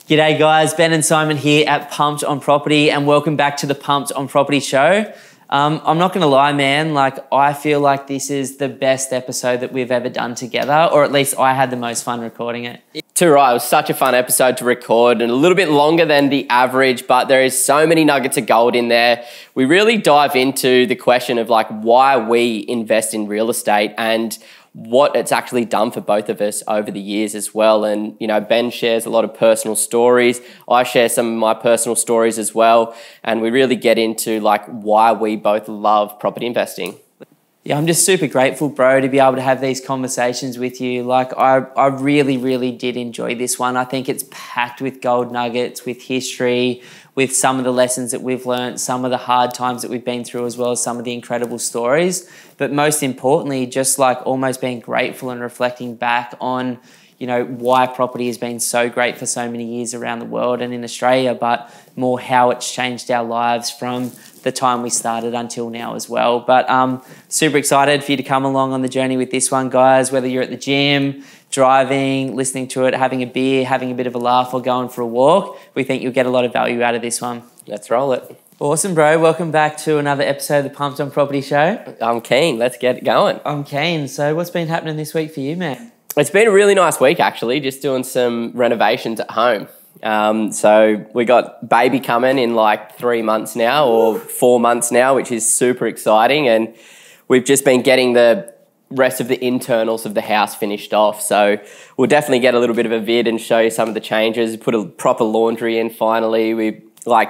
G'day guys, Ben and Simon here at Pumped on Property and welcome back to the Pumped on Property show. I'm not going to lie, man, I feel like this is the best episode that we've ever done together, or at least I had the most fun recording it. Too right, it was such a fun episode to record and a little bit longer than the average, but there is so many nuggets of gold in there. We really dive into the question of why we invest in real estate and what it's actually done for both of us over the years as well. And, Ben shares a lot of personal stories. I share some of my personal stories as well. And we really get into why we both love property investing. Yeah, I'm just super grateful, bro, to be able to have these conversations with you. I really, really did enjoy this one. I think it's packed with gold nuggets, with history, with some of the lessons that we've learned, some of the hard times that we've been through, as well as some of the incredible stories. But most importantly, just almost being grateful and reflecting back on, why property has been so great for so many years around the world and in Australia, but more how it's changed our lives from the time we started until now as well. But super excited for you to come along on the journey with this one, guys, whether you're at the gym, driving, listening to it, having a beer, having a bit of a laugh or going for a walk. We think you'll get a lot of value out of this one. Let's roll it. Awesome, bro. Welcome back to another episode of the Pumped on Property show. I'm keen. Let's get it going. I'm keen. So what's been happening this week for you, man? It's been a really nice week, actually, just doing some renovations at home. So we got baby coming in 3 months now or 4 months now, which is super exciting. And we've just been getting the rest of the internals of the house finished off. So we'll definitely get a little bit of a vid and show you some of the changes. Put a proper laundry in finally. We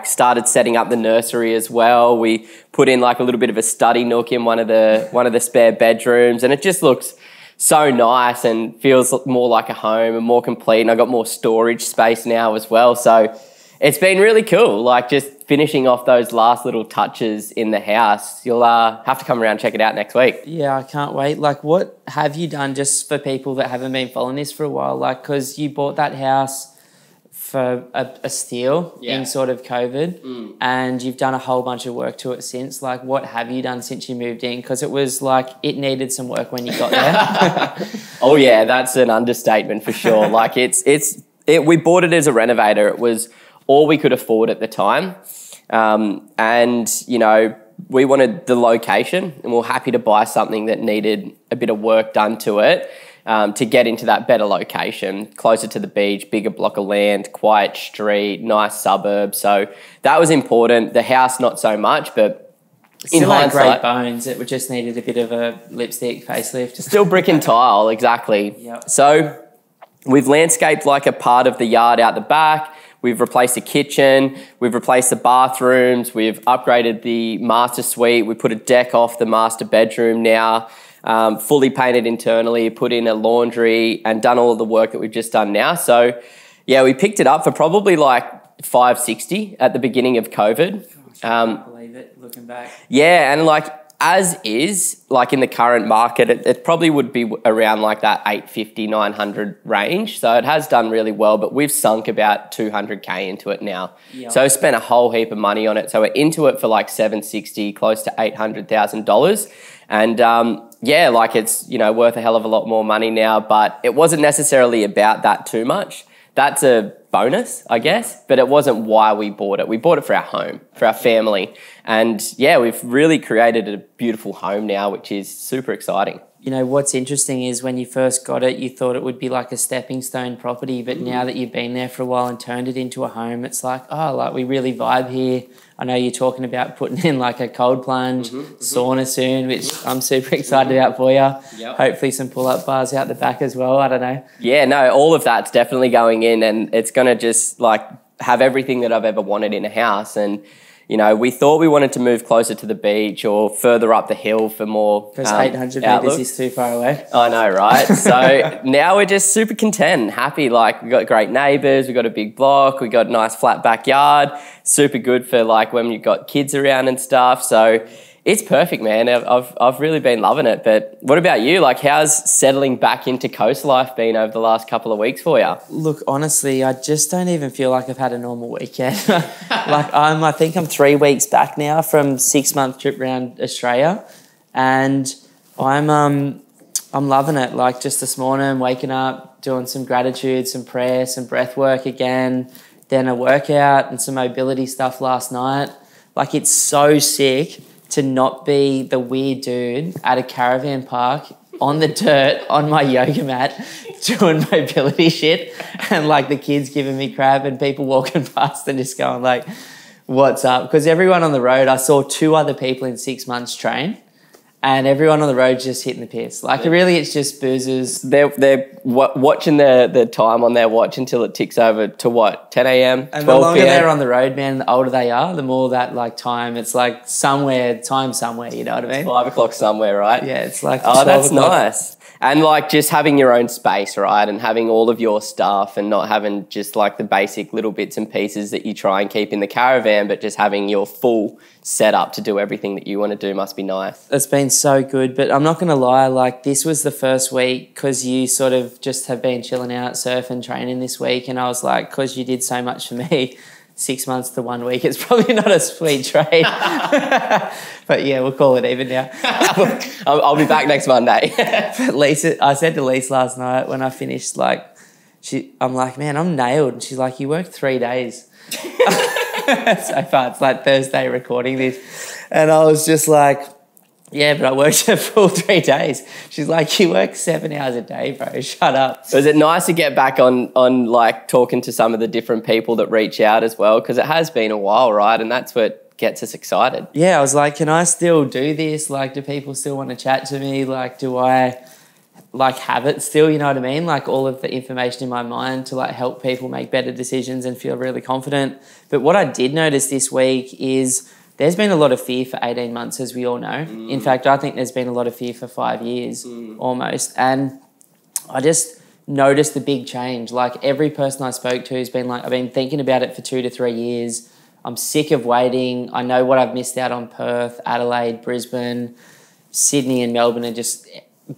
started setting up the nursery as well. We put in a little bit of a study nook in one of the spare bedrooms, and it just looks so nice and feels more like a home and more complete. And I got more storage space now as well. So it's been really cool, just finishing off those last little touches in the house. You'll have to come around and check it out next week. Yeah, I can't wait. What have you done, just for people that haven't been following this for a while? Because you bought that house for a steal in sort of COVID, and you've done a whole bunch of work to it since. What have you done since you moved in? Because it was it needed some work when you got there. Oh yeah, that's an understatement for sure. We bought it as a renovator. It was all we could afford at the time, and we wanted the location, and we were happy to buy something that needed a bit of work done to it. To get into that better location, closer to the beach, bigger block of land, quiet street, nice suburb. So that was important. The house, not so much, but in hindsight, great bones. It just needed a bit of a lipstick facelift. Still brick and tile, exactly. Yep. So we've landscaped a part of the yard out the back. We've replaced the kitchen. We've replaced the bathrooms. We've upgraded the master suite. We put a deck off the master bedroom now. Fully painted internally, put in a laundry and done all of the work that we've just done now. So yeah, we picked it up for probably $560 at the beginning of COVID. Gosh, I can't believe it, looking back. Yeah, and as is, in the current market, it probably would be around that $850, $900 range. So it has done really well, but we've sunk about $200K into it now. Yep. So spent a whole heap of money on it. So we're into it for $760, close to $800,000. And it's, worth a hell of a lot more money now, but it wasn't necessarily about that too much. That's a bonus, I guess, but it wasn't why we bought it. We bought it for our home, for our family. And yeah, we've really created a beautiful home now, which is super exciting. What's interesting is when you first got it, you thought it would be a stepping stone property, but now that you've been there for a while and turned it into a home, it's we really vibe here. I know you're talking about putting in a cold plunge, sauna soon, which I'm super excited about for you. Yep. Hopefully some pull-up bars out the back as well. I don't know. Yeah, no, all of that's definitely going in, and it's going to just have everything that I've ever wanted in a house. And we thought we wanted to move closer to the beach or further up the hill for more because 800 metres is too far away. I know, right? So now we're just super content and happy. We've got great neighbours, we've got a big block, we've got a nice flat backyard. Super good for when you've got kids around and stuff. So it's perfect, man. I've really been loving it. But what about you? How's settling back into coast life been over the last couple of weeks for you? Look, honestly, I just don't even feel like I've had a normal weekend. I think I'm 3 weeks back now from 6-month trip around Australia, and I'm loving it. Just this morning, waking up, doing some gratitude, some prayer, some breath work again, then a workout and some mobility stuff last night. Like, it's so sick to not be the weird dude at a caravan park on the dirt on my yoga mat doing mobility shit, and like the kids giving me crap and people walking past and just going like, what's up? Because everyone on the road, I saw 2 other people in 6 months train, and everyone on the road just hitting the piss. Like, really, it's just boozers. They're watching the time on their watch until it ticks over to what, 10 a.m, And the longer they're on the road, man, the older they are, the more that like time. It's like somewhere, you know what I mean? 5 o'clock somewhere, right? Yeah, it's like oh, that's 12 o'clock. nice. And like just having your own space, right? And having all of your stuff and not having just like the basic little bits and pieces that you try and keep in the caravan, but just having your full setup to do everything that you want to do must be nice. It's been so good, but I'm not going to lie, like this was the first week because you sort of just have been chilling out, surfing, training this week, and I was like, because you did so much for me, 6 months to 1 week, it's probably not a sweet trade. But yeah, we'll call it even now. I'll be back next Monday. But Lisa, I said to Lisa last night when I finished, like, I'm like, man, I'm nailed. And she's like, you worked 3 days. So far, it's like Thursday recording this. And I was just like, yeah, but I worked a full 3 days. She's like, you work 7 hours a day, bro. Shut up. Was it nice to get back on like talking to some of the different people that reach out as well? Because it has been a while, right? And that's what gets us excited. Yeah, I was like, can I still do this? Like, do people still want to chat to me? Like, do I like have it still, you know what I mean? Like all of the information in my mind to like help people make better decisions and feel really confident. But what I did notice this week is there's been a lot of fear for 18 months, as we all know. In fact, I think there's been a lot of fear for 5 years almost. And I just noticed the big change. Like every person I spoke to has been like, I've been thinking about it for 2 to 3 years. I'm sick of waiting. I know what I've missed out on. Perth, Adelaide, Brisbane, Sydney and Melbourne are just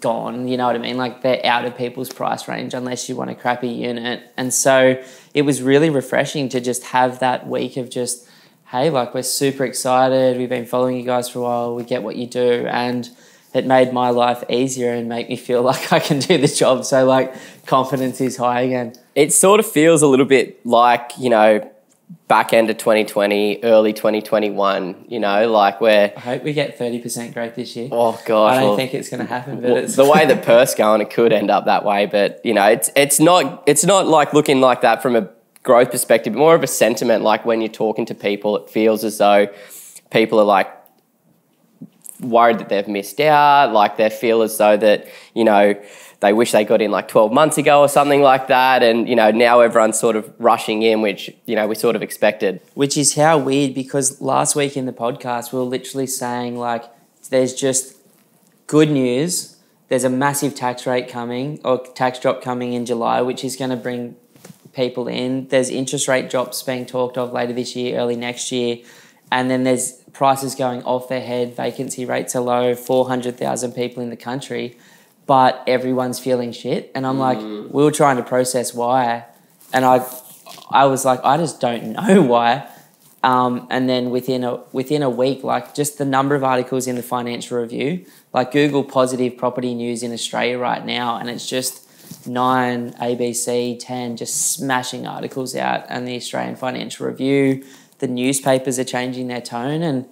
gone, you know what I mean? Like they're out of people's price range unless you want a crappy unit. And so it was really refreshing to just have that week of just, hey, like we're super excited. We've been following you guys for a while. We get what you do. And it made my life easier and make me feel like I can do the job. So like confidence is high again. It sort of feels a little bit like, you know, back end of 2020, early 2021, you know, like where... I hope we get 30% growth this year. Oh, gosh. I don't think it's going to happen, but it's... The way that Perth's going, it could end up that way. But, you know, it's not like looking like that from a growth perspective, more of a sentiment. Like when you're talking to people, it feels as though people are like worried that they've missed out, like they feel as though that, you know, they wish they got in like 12 months ago or something like that. And, you know, now everyone's sort of rushing in, which, you know, we sort of expected. Which is how weird, because last week in the podcast, we were literally saying like, there's just good news. There's a massive tax rate coming or tax drop coming in July, which is going to bring people in. There's interest rate drops being talked of later this year, early next year. And then there's prices going off their head. Vacancy rates are low, 400,000 people in the country. But everyone's feeling shit. And I'm like, we were trying to process why. And I was like, I just don't know why. And then within a week, like just the number of articles in the Financial Review, like Google positive property news in Australia right now, and it's just 9, ABC, 10, just smashing articles out. And the Australian Financial Review, the newspapers are changing their tone. And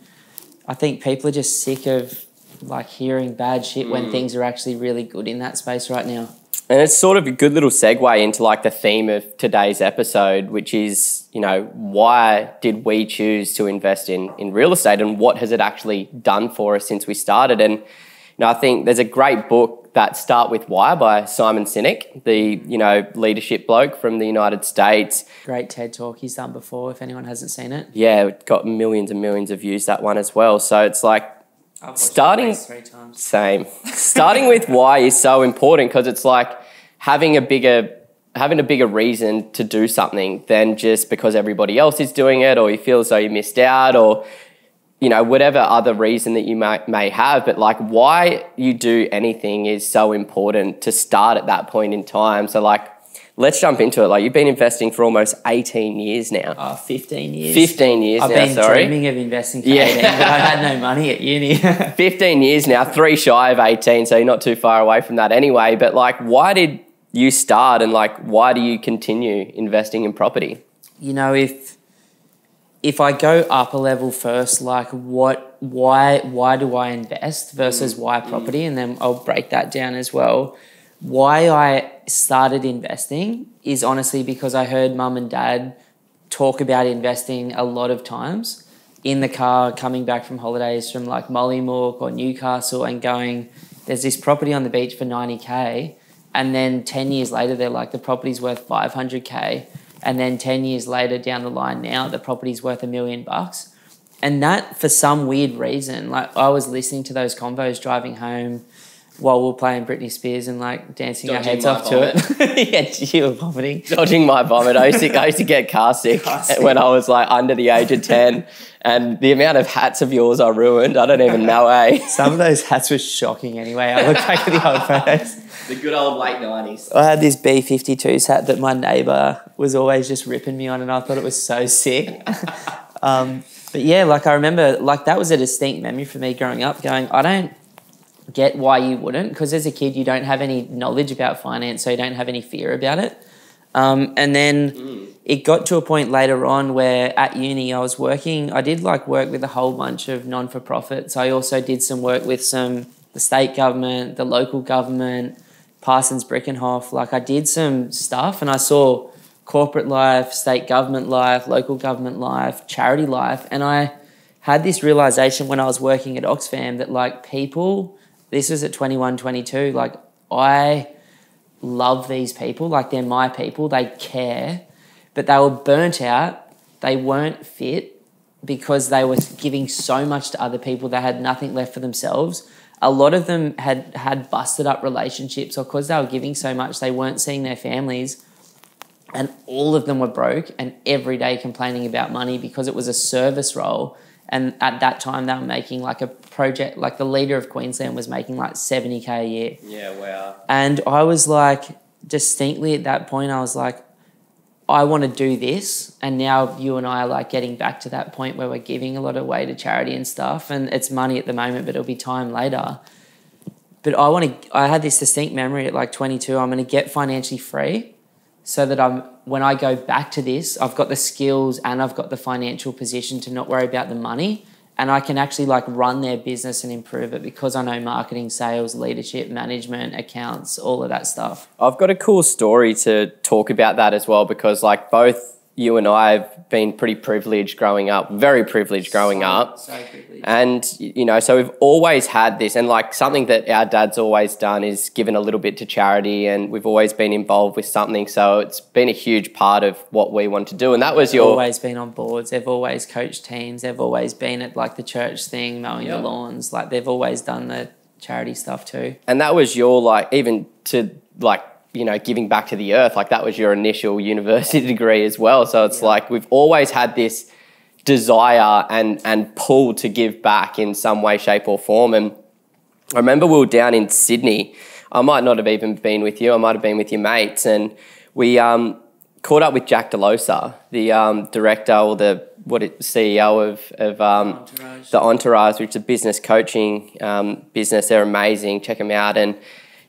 I think people are just sick of like hearing bad shit when things are actually really good in that space right now. And it's sort of a good little segue into like the theme of today's episode, which is, you know, why did we choose to invest in real estate and what has it actually done for us since we started? And, you know, I think there's a great book, that Start With Why by Simon Sinek, the, you know, leadership bloke from the United States. Great TED Talk he's done before, if anyone hasn't seen it. Yeah, it got millions and millions of views, that one as well. So it's like, starting 3 times. Same. Starting with why is so important, because it's like having a bigger reason to do something than just because everybody else is doing it, or you feel as though you missed out, or, you know, whatever other reason that you may have. But like why you do anything is so important to start at that point in time. So like, let's jump into it. Like you've been investing for almost 18 years now. 15 years. 15 years I've now, been sorry. dreaming of investing for 18, but I had no money at uni. 15 years now, 3 shy of 18, so you're not too far away from that anyway. But like, why did you start, and like, why do you continue investing in property? You know, if I go up a level first, like why do I invest versus why property? And then I'll break that down as well. Why I started investing is honestly because I heard mum and dad talk about investing a lot of times in the car coming back from holidays from like Mollymook or Newcastle and going, there's this property on the beach for 90K. And then 10 years later, they're like, the property's worth 500K. And then 10 years later down the line now, the property's worth $1 million. And that, for some weird reason, like I was listening to those convos driving home while we were playing Britney Spears and like dancing our heads off to it. Yeah, you were vomiting. Dodging my vomit. I used to get car sick when I was like under the age of 10. And the amount of hats of yours I ruined, I don't even know, eh? Some of those hats were shocking anyway. I look back at the old photos. The good old late 90s. I had this B-52s hat that my neighbour was always just ripping me on, and I thought it was so sick. But yeah, like I remember, like that was a distinct memory for me growing up, going, I don't get why you wouldn't, because as a kid you don't have any knowledge about finance, so you don't have any fear about it. And then it got to a point later on where at uni I was working, I did like work with a whole bunch of non-for-profits. I also did some work with the state government, the local government, Parsons Brickenhoff. Like I did some stuff and I saw corporate life, state government life, local government life, charity life. And I had this realization when I was working at Oxfam that like people, this was at 21, 22, like I love these people, like they're my people, they care, but they were burnt out, they weren't fit because they were giving so much to other people, they had nothing left for themselves. A lot of them had busted up relationships, or because they were giving so much, they weren't seeing their families, and all of them were broke and every day complaining about money because it was a service role. And at that time, they were making like a project, like the leader of Queensland was making like 70K a year. Yeah, wow. And I was like, distinctly at that point, I was like, I want to do this. And now you and I are like getting back to that point where we're giving a lot away to charity and stuff. And it's money at the moment, but it'll be time later. But I had this distinct memory at like 22, I'm going to get financially free so that when I go back to this, I've got the skills and I've got the financial position to not worry about the money, and I can actually like run their business and improve it because I know marketing, sales, leadership, management, accounts, all of that stuff. I've got a cool story to talk about that as well, because like both you and I have been pretty privileged growing up, very privileged growing up. So privileged. And, you know, so we've always had this, and like something that our dad's always done is given a little bit to charity, and we've always been involved with something. So it's been a huge part of what we want to do. And that was They've always been on boards. They've always coached teams. They've always been at like the church thing, mowing the lawns. Like they've always done the charity stuff too. And that was your like, even to like, you know, giving back to the earth, like that was your initial university degree as well. So it's like we've always had this desire and pull to give back in some way, shape or form. And I remember we were down in Sydney. I might not have even been with you. I might have been with your mates. And we caught up with Jack Delosa, the director or the CEO of the Entourage, which is a business coaching business. They're amazing. Check them out. And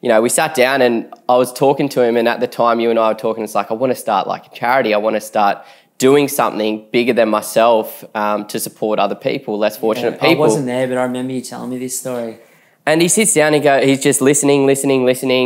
you know, we sat down and I was talking to him, and at the time you and I were talking, it's like, I want to start like a charity. I want to start doing something bigger than myself to support other people, less fortunate people. I wasn't there, but I remember you telling me this story. And he sits down and he's just listening,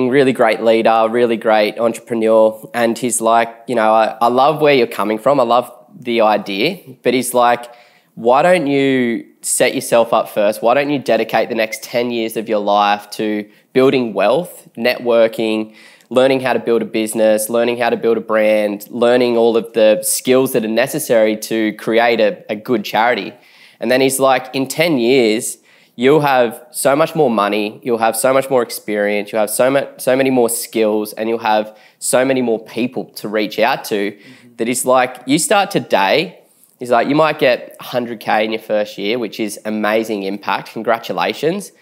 really great leader, really great entrepreneur. And he's like, you know, I love where you're coming from. I love the idea, but he's like, why don't you set yourself up first? Why don't you dedicate the next 10 years of your life to building wealth, networking, learning how to build a business, learning how to build a brand, learning all of the skills that are necessary to create a good charity. And then he's like, in 10 years, you'll have so much more money, you'll have so much more experience, you'll have so many more skills, and you'll have so many more people to reach out to, that he's like, you start today. He's like, you might get 100K in your first year, which is amazing impact. Congratulations.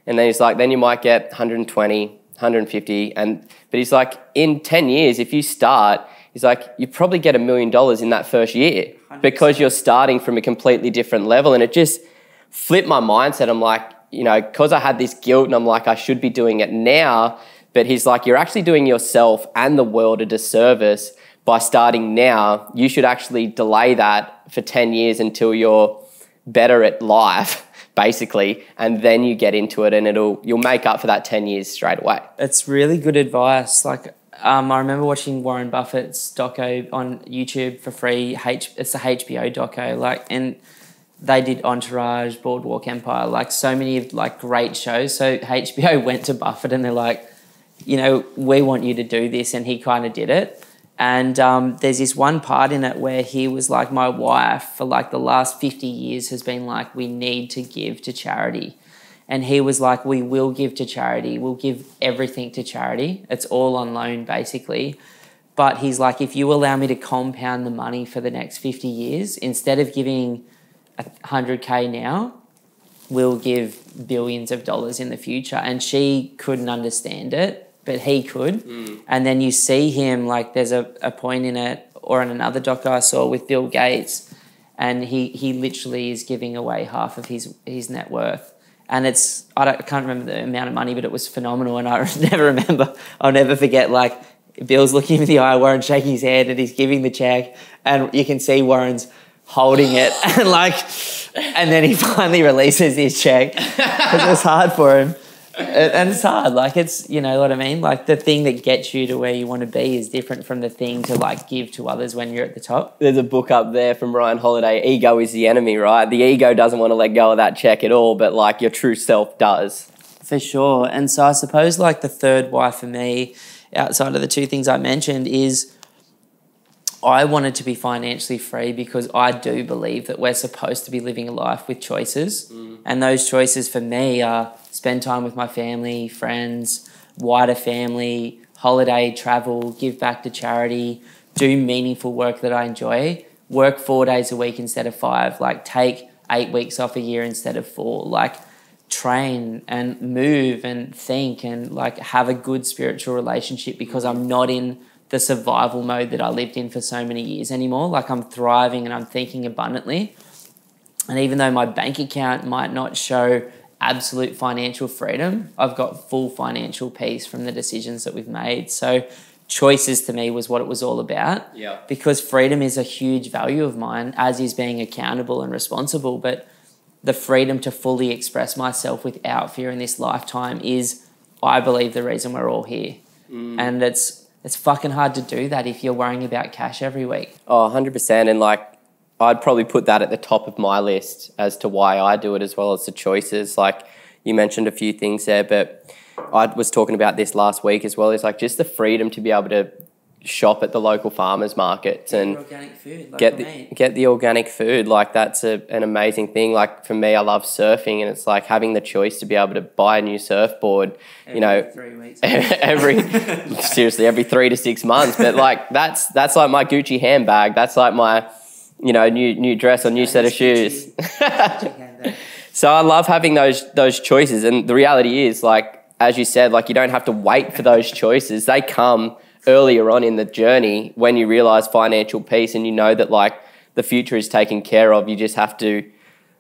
And then he's like, then you might get 120, 150. But he's like, in 10 years, if you start, he's like, you probably get $1 million in that first year 100%. Because you're starting from a completely different level. And it just flipped my mindset. I'm like, you know, because I had this guilt and I'm like, I should be doing it now, But he's like, you're actually doing yourself and the world a disservice by starting now. You should actually delay that for 10 years until you're better at life, basically, and then you get into it, and you'll make up for that 10 years straight away. It's really good advice. Like, I remember watching Warren Buffett's doco on YouTube for free. It's the HBO doco, like, and they did Entourage, Boardwalk Empire, like so many of like great shows. So HBO went to Buffett and they're like, you know, we want you to do this, and he kind of did it. And there's this one part in it where he was like, my wife for like the last 50 years has been like, we need to give to charity. And he was like, we will give to charity. We'll give everything to charity. It's all on loan, basically. But he's like, if you allow me to compound the money for the next 50 years, instead of giving 100K now, we'll give billions of dollars in the future. And she couldn't understand it, but he could. And then you see him, like there's a point in it, or in another doc I saw with Bill Gates, and he literally is giving away half of his net worth. And I can't remember the amount of money, but it was phenomenal. And I'll never forget, like, Bill's looking him in the eye, Warren shaking his head, and he's giving the check, and you can see Warren's holding it, and then he finally releases his check because it was hard for him. And it's hard, like, it's, you know what I mean? Like, the thing that gets you to where you want to be is different from the thing to, like, give to others when you're at the top. There's a book up there from Ryan Holiday, Ego is the Enemy, right? The ego doesn't want to let go of that check at all, but, like, your true self does. For sure. And so I suppose, like, the third why for me, outside of the two things I mentioned, is I wanted to be financially free because I do believe that we're supposed to be living a life with choices. And those choices for me are spend time with my family, friends, wider family, holiday, travel, give back to charity, do meaningful work that I enjoy, work 4 days a week instead of 5, like take 8 weeks off a year instead of 4, like train and move and think and like have a good spiritual relationship, because I'm not in the survival mode that I lived in for so many years anymore. Like, I'm thriving and I'm thinking abundantly. And even though my bank account might not show absolute financial freedom, I've got full financial peace from the decisions that we've made. So choices to me was what it was all about. Yeah. Because freedom is a huge value of mine, as is being accountable and responsible. But the freedom to fully express myself without fear in this lifetime is, I believe, the reason we're all here. And it's fucking hard to do that if you're worrying about cash every week. Oh, 100%. And like, I'd probably put that at the top of my list as to why I do it, as well as the choices. Like, you mentioned a few things there, but I was talking about this last week as well. It's like just the freedom to be able to shop at the local farmers markets and organic food, like get the organic food. Like, that's an amazing thing. Like, for me, I love surfing, and it's like having the choice to be able to buy a new surfboard, every 3 weeks. Seriously, every 3 to 6 months. But like, that's like my Gucci handbag. That's like my, you know, new dress or new set of shoes. So I love having those choices. And the reality is, like, as you said, like, you don't have to wait for those choices. They come earlier on in the journey when you realize financial peace and you know that, like, the future is taken care of. You just have to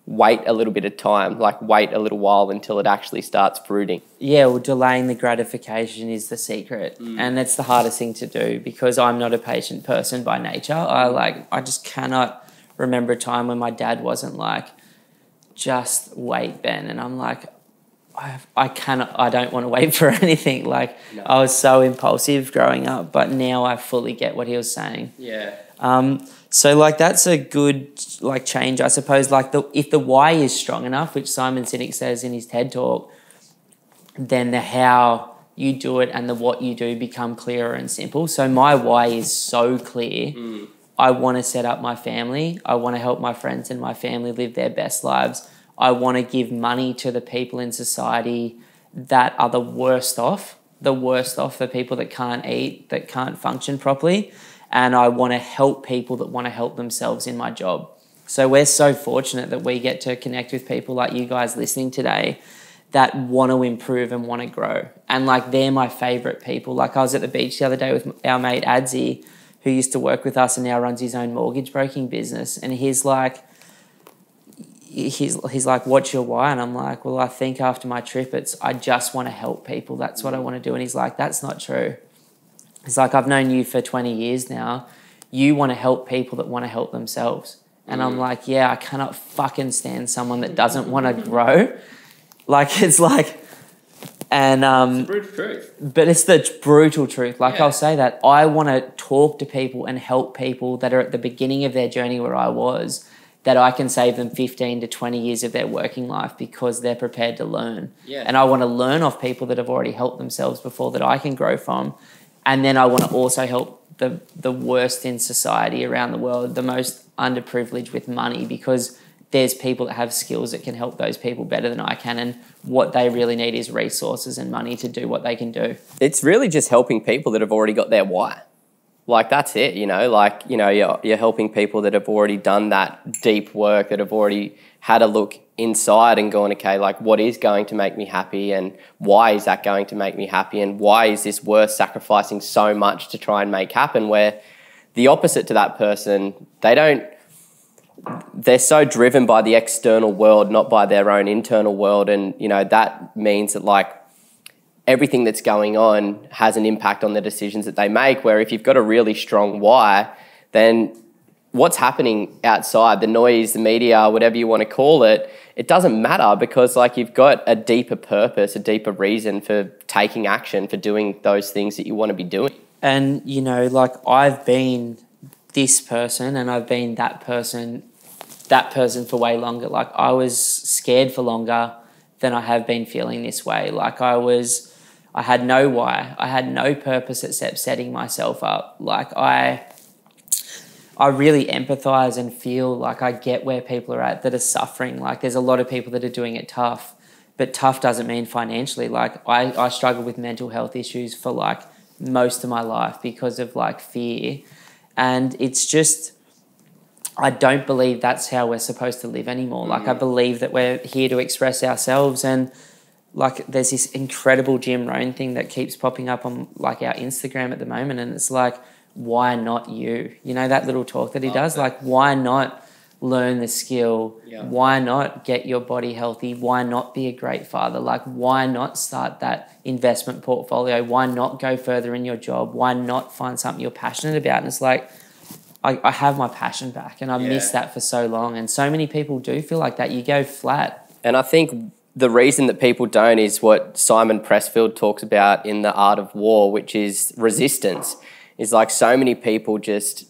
wait a little bit of time, like wait a little while until it actually starts fruiting. Yeah, well, delaying the gratification is the secret. And it's the hardest thing to do, because I'm not a patient person by nature. I just cannot remember a time when my dad wasn't like, just wait, Ben. And I'm like, I don't want to wait for anything. Like, no. I was so impulsive growing up, but now I fully get what he was saying. Yeah. So like, that's a good like change, I suppose. Like, if the why is strong enough, which Simon Sinek says in his TED talk, then the how you do it and the what you do become clearer and simple. So my why is so clear. I want to set up my family. I want to help my friends and my family live their best lives. I want to give money to the people in society that are the worst off, the people that can't eat, that can't function properly. And I want to help people that want to help themselves in my job. So we're so fortunate that we get to connect with people like you guys listening today that want to improve and want to grow. And like, they're my favourite people. Like, I was at the beach the other day with our mate Adzi, who used to work with us and now runs his own mortgage broking business. And he's like, he's like, what's your why? And I'm like, well, I think after my trip, I just want to help people. That's what I want to do. And he's like, that's not true. He's like, I've known you for 20 years now. You want to help people that want to help themselves. And I'm like, yeah, I cannot fucking stand someone that doesn't want to grow. Like, it's like, and it's the brutal truth. But it's the brutal truth. Like, I'll say that I want to talk to people and help people that are at the beginning of their journey where I was, that I can save them 15 to 20 years of their working life because they're prepared to learn. Yeah. And I want to learn off people that have already helped themselves before that I can grow from. And then I want to also help the worst in society around the world, the most underprivileged with money, because there's people that have skills that can help those people better than I can. And what they really need is resources and money to do what they can do. It's really just helping people that have already got their why. Like, that's it, you know, like, you know, you're helping people that have already done that deep work, that have already had a look inside and gone, okay, like, what is going to make me happy, and why is that going to make me happy, and why is this worth sacrificing so much to try and make happen? Where the opposite to that person, they're so driven by the external world, not by their own internal world. And, you know, that means that, like, everything that's going on has an impact on the decisions that they make, where if you've got a really strong why, then what's happening outside, the noise, the media, whatever you want to call it, it doesn't matter, because, like, you've got a deeper purpose, a deeper reason for taking action, for doing those things that you want to be doing. And, you know, like, I've been this person and I've been that person for way longer. Like, I was scared for longer than I have been feeling this way. Like, I had no why. I had no purpose except setting myself up. Like, I really empathize and feel like I get where people are at that are suffering. Like, there's a lot of people that are doing it tough, but tough doesn't mean financially. Like, I struggled with mental health issues for, like, most of my life because of, like, fear. And it's just, I don't believe that's how we're supposed to live anymore. Like, I believe that we're here to express ourselves. And, like, there's this incredible Jim Rohn thing that keeps popping up on, like, our Instagram at the moment, and it's like, why not you? You know, that little talk that he does? Like, why not learn the skill? Yeah. Why not get your body healthy? Why not be a great father? Like, why not start that investment portfolio? Why not go further in your job? Why not find something you're passionate about? And it's like, I have my passion back, and I missed that for so long. And so many people do feel like that. You go flat. And I think the reason that people don't is what Simon Pressfield talks about in The Art of War, which is resistance. Is like, so many people just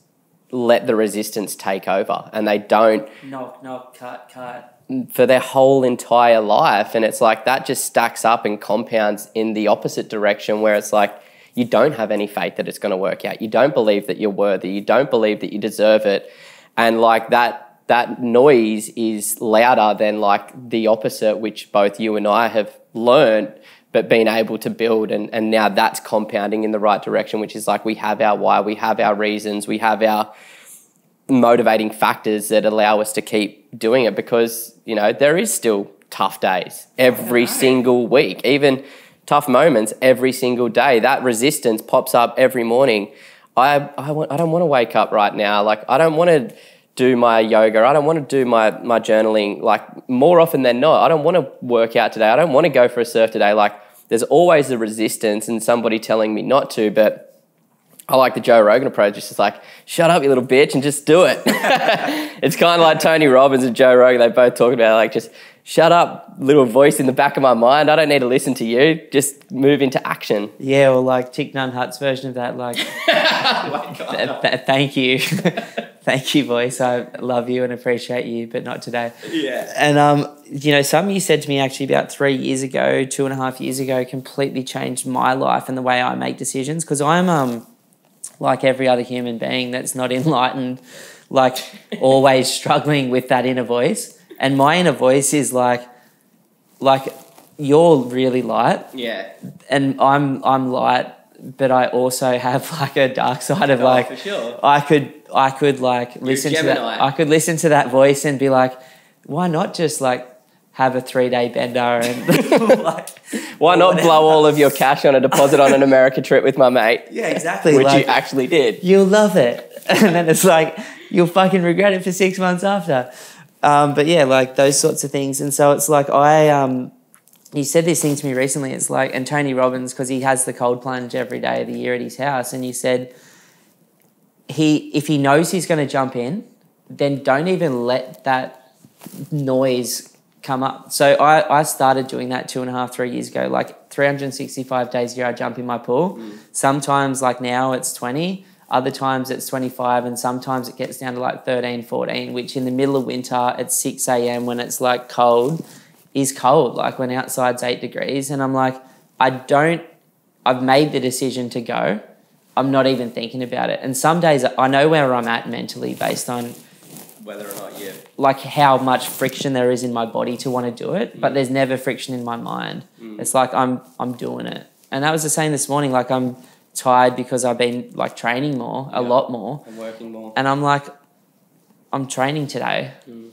let the resistance take over, and they don't knock, cut for their whole entire life. And it's like, that just stacks up and compounds in the opposite direction, where it's like, you don't have any faith that it's going to work out. You don't believe that you're worthy. You don't believe that you deserve it. And, like, that noise is louder than, like, the opposite, which both you and I have learned, but been able to build. And now that's compounding in the right direction, which is like, we have our why, we have our reasons, we have our motivating factors that allow us to keep doing it. Because, you know, there is still tough days every single week, even tough moments every single day. That resistance pops up every morning. I don't want to wake up right now. Like, I don't want to do my yoga. I don't want to do my journaling. Like, more often than not, I don't want to work out today. I don't want to go for a surf today. Like, there's always the resistance and somebody telling me not to. But I like the Joe Rogan approach. It's just like, shut up, you little bitch, and just do it. It's kind of like Tony Robbins and Joe Rogan. They both talk about, like, just shut up, little voice in the back of my mind. I don't need to listen to you. Just move into action. Yeah, or like Thich Nhat Hanh's version of that. Like, thank you. Thank you, voice. I love you and appreciate you, but not today. Yeah. And, you know, something you said to me actually about 3 years ago, 2.5 years ago, completely changed my life and the way I make decisions. Because I'm, like every other human being that's not enlightened, like, always struggling with that inner voice. And my inner voice is like you're really light. Yeah. And I'm light, but I also have, like, a dark side of, like, for sure. I could like listen to that. I could listen to that voice and be like, why not just, like, have a 3-day bender and like, why not blow all of your cash on a deposit on an America trip with my mate? Yeah, exactly. Which, like, you actually did. You'll love it. And then it's like, you'll fucking regret it for 6 months after. But yeah, like those sorts of things. And so it's like you said this thing to me recently. It's like, and Tony Robbins, because he has the cold plunge every day of the year at his house, and you said if he knows he's going to jump in, then don't even let that noise come up. So I started doing that 2.5, 3 years ago. Like 365 days a year I jump in my pool. Sometimes like now it's 20, other times it's 25, and sometimes it gets down to like 13, 14, which in the middle of winter at 6 a.m. when it's like cold is cold, like when outside's 8 degrees. And I'm like, I've made the decision to go. I'm not even thinking about it. And some days I know where I'm at mentally based on whether or not you like how much friction there is in my body to want to do it, but there's never friction in my mind. It's like I'm doing it. And that was the same this morning. Like I'm tired because I've been like training more, a lot more. and working more. And I'm like, I'm training today.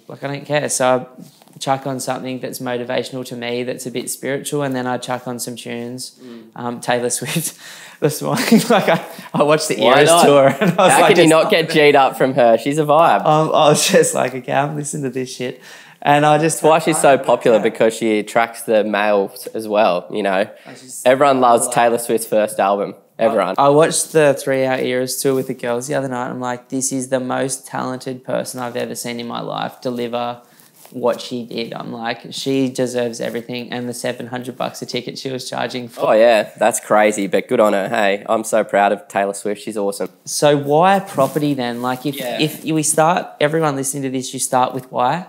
Like I don't care. So I chuck on something that's motivational to me, that's a bit spiritual, and then I chuck on some tunes. Taylor Swift this morning. Like I watched the Eras tour, and I was How can you not get G'd up from her? She's a vibe. I was just like, okay, I'm listening to this shit. And I just... That's why she's so popular, because she attracts the males as well, you know. Everyone loves Taylor Swift's first album. Everyone. I watched the 3 Hour Eras tour with the girls the other night. I'm like, this is the most talented person I've ever seen in my life deliver what she did. I'm like, she deserves everything. And the $700 a ticket she was charging for. Oh, yeah, that's crazy, but good on her. Hey, I'm so proud of Taylor Swift. She's awesome. So why property then? Like if we start, everyone listening to this, you start with why,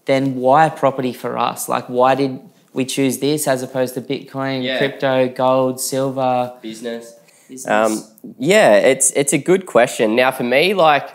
then why property for us? Like why did we choose this as opposed to Bitcoin, crypto, gold, silver? Business. Yeah, it's a good question. Now for me, like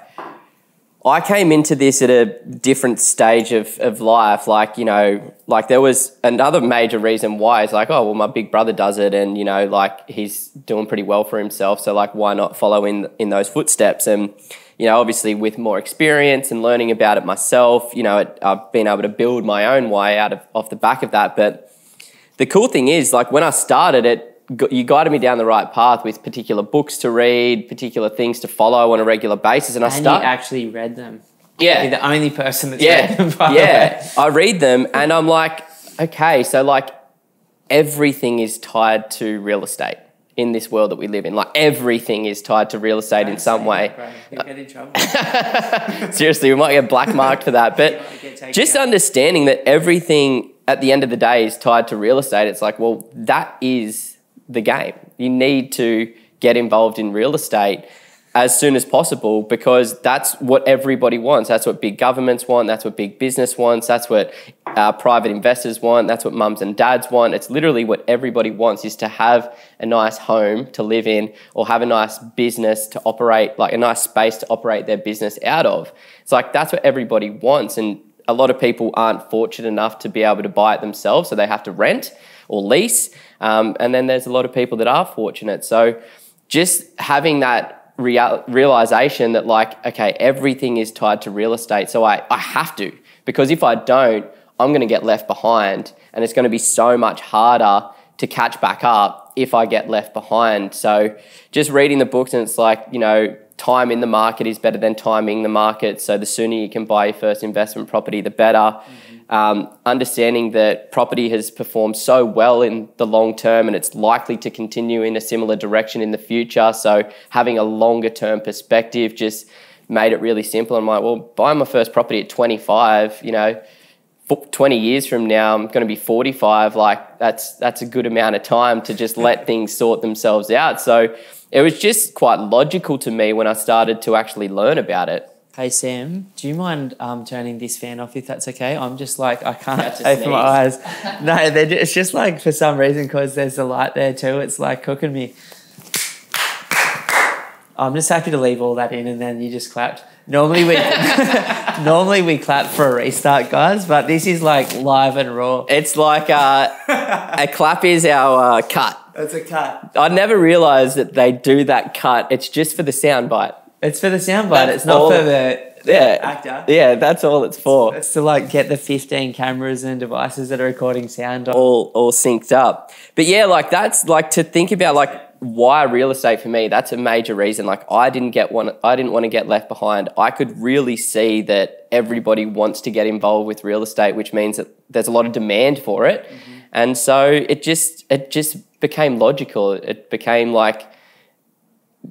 I came into this at a different stage of life. Like, you know, like there was another major reason why. It's like, oh, well, my big brother does it, and, you know, like he's doing pretty well for himself. So like, why not follow in those footsteps? And, you know, obviously with more experience and learning about it myself, you know, I've been able to build my own way off the back of that. But the cool thing is, like when I started it, you guided me down the right path with particular books to read, particular things to follow on a regular basis. And you actually read them. Yeah. You're the only person that's read them, by the way. I read them and I'm like, okay, so like everything is tied to real estate in this world that we live in. Like everything is tied to real estate in some way. You'll get in trouble. Seriously, we might get black marked for that. But just understanding that everything at the end of the day is tied to real estate, it's like, well, that is the game. You need to get involved in real estate as soon as possible, because that's what everybody wants. That's what big governments want. That's what big business wants. That's what private investors want. That's what mums and dads want. It's literally what everybody wants, is to have a nice home to live in, or have a nice business to operate, like a nice space to operate their business out of. It's like, that's what everybody wants. And a lot of people aren't fortunate enough to be able to buy it themselves, so they have to rent or lease. And then there's a lot of people that are fortunate. So just having that realization that like, okay, everything is tied to real estate. So I have to, because if I don't, I'm going to get left behind, and it's going to be so much harder to catch back up if I get left behind. So just reading the books, and it's like, you know, time in the market is better than timing the market. So the sooner you can buy your first investment property, the better. Understanding that property has performed so well in the long term, and it's likely to continue in a similar direction in the future. So having a longer term perspective just made it really simple. I'm like, well, buying my first property at 25, you know, 20 years from now, I'm going to be 45. Like that's a good amount of time to just let things sort themselves out. So it was just quite logical to me when I started to actually learn about it. Hey Sam, do you mind turning this fan off if that's okay? I'm just like, I can't open my eyes. No, it's just like for some reason, because there's a light there too, it's like cooking me. I'm just happy to leave all that in, and then you just clapped. Normally we clap for a restart, guys, but this is like live and raw. It's like a clap is our cut. It's a cut. I never realised that they do that cut. It's just for the soundbite. It's for the soundbite. It's not for the actor. Yeah, that's all it's for. It's to like get the 15 cameras and devices that are recording sound all synced up. But yeah, like that's like to think about, like why real estate for me, that's a major reason. Like I didn't want to get left behind. I could really see that everybody wants to get involved with real estate, which means that there's a lot of demand for it. Mm-hmm. And so it just became logical. It became like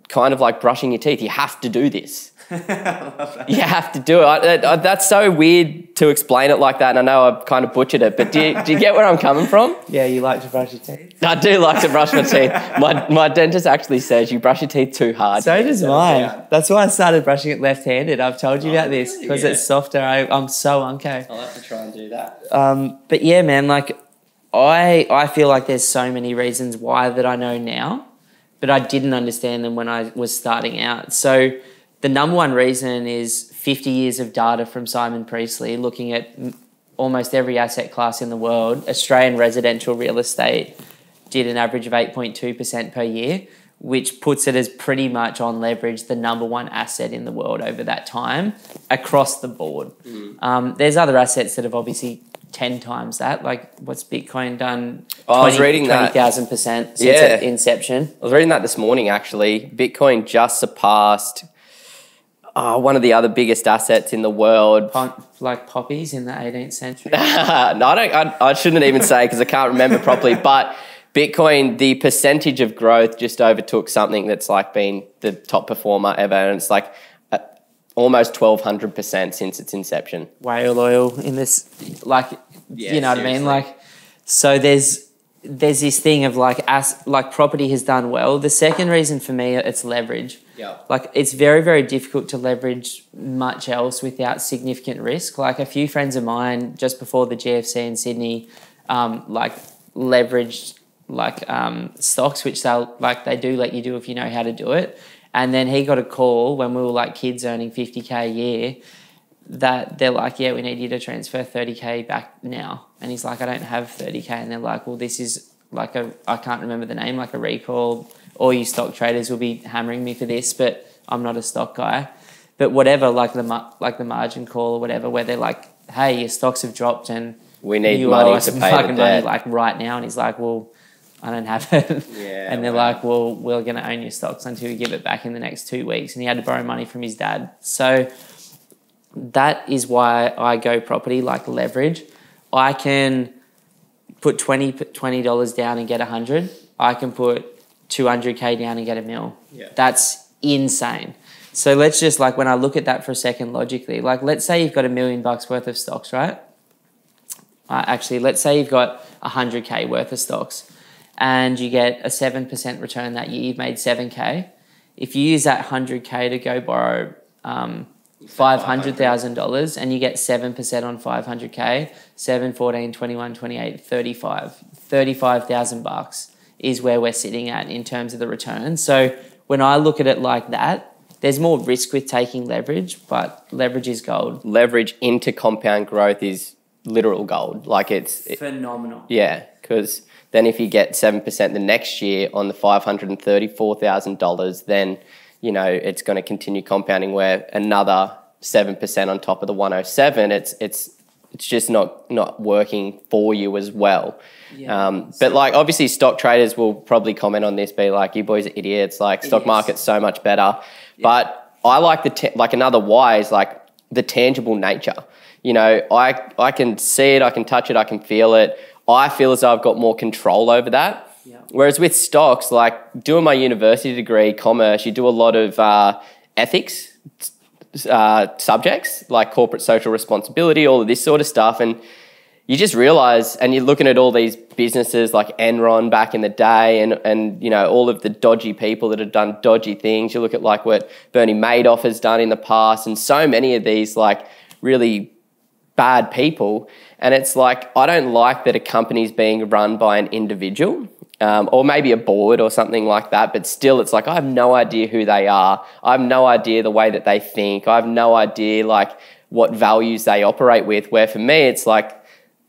kind of like brushing your teeth. You have to do this. You have to do it. That's so weird to explain it like that, and I know I've kind of butchered it, but do you get where I'm coming from? Yeah, you like to brush your teeth? I do like to brush my teeth. My dentist actually says you brush your teeth too hard. So does mine. That's why I started brushing it left-handed. I've told you about this because it's softer. I'm so unco. I'll have to try and do that. But yeah, man, like I feel like there's so many reasons why that I know now, but I didn't understand them when I was starting out. So the number one reason is 50 years of data from Simon Priestley looking at almost every asset class in the world. Australian residential real estate did an average of 8.2% per year, which puts it as pretty much on leverage the number one asset in the world over that time across the board. There's other assets that have obviously 10 times that. Like what's Bitcoin done? I was reading 20,000% since its inception. I was reading that this morning actually. Bitcoin just surpassed one of the other biggest assets in the world. Like poppies in the 18th century? No, I shouldn't even say because I can't remember properly. But Bitcoin, the percentage of growth just overtook something that's like been the top performer ever. And it's like almost 1,200% since its inception. Whale oil in this, like, yeah, you know seriously. what I mean? Like, so there's this thing of like property has done well. The second reason for me, it's leverage. Yeah. Like it's very, very difficult to leverage much else without significant risk. Like a few friends of mine just before the GFC in Sydney, like leveraged like stocks, which they do let you do if you know how to do it. And then he got a call when we were like kids earning 50K a year that they're like, yeah, we need you to transfer 30K back now. And he's like, I don't have 30K. And they're like, well, this is like I can't remember the name, like a recall. All you stock traders will be hammering me for this, but I'm not a stock guy. But whatever, like the margin call or whatever, where they're like, hey, your stocks have dropped and we need money to pay the debt. Money like right now. And he's like, well, I don't have it. Yeah, and they're like, well, we're going to own your stocks until you give it back in the next 2 weeks. And he had to borrow money from his dad. So that is why I go property, like leverage. I can put $20 down and get 100. I can put 200K down and get $1 million. Yeah. That's insane. So let's just like, when I look at that for a second logically, like let's say you've got $1 million worth of stocks, right? Actually, let's say you've got 100K worth of stocks and you get a 7% return that year, you've made 7K. If you use that 100K to go borrow $500,000 and you get 7% on 500K, 7, 14, 21, 28, 35,000 bucks is where we're sitting at in terms of the return. So when I look at it like that, there's more risk with taking leverage, but leverage is gold. Leverage into compound growth is literal gold. Like it's phenomenal. Yeah, because then if you get 7% the next year on the $534,000, then you know it's going to continue compounding. Where another 7% on top of the 107, it's just not working for you as well. Yeah, but like obviously stock traders will probably comment on this, be like, you boys are idiots, like stock market's so much better. Yeah. But I like like another why is like the tangible nature. You know, I can see it, I can touch it, I can feel it. I feel as though I've got more control over that. Yeah. Whereas with stocks, like doing my university degree, commerce, you do a lot of ethics subjects like corporate social responsibility, all of this sort of stuff. And you just realize, and you're looking at all these businesses like Enron back in the day and you know, all of the dodgy people that have done dodgy things. You look at like what Bernie Madoff has done in the past and so many of these like really bad people. And it's like, I don't like that a company's being run by an individual or maybe a board or something like that. But still, it's like, I have no idea who they are. I have no idea the way that they think. I have no idea like what values they operate with. Where for me, it's like,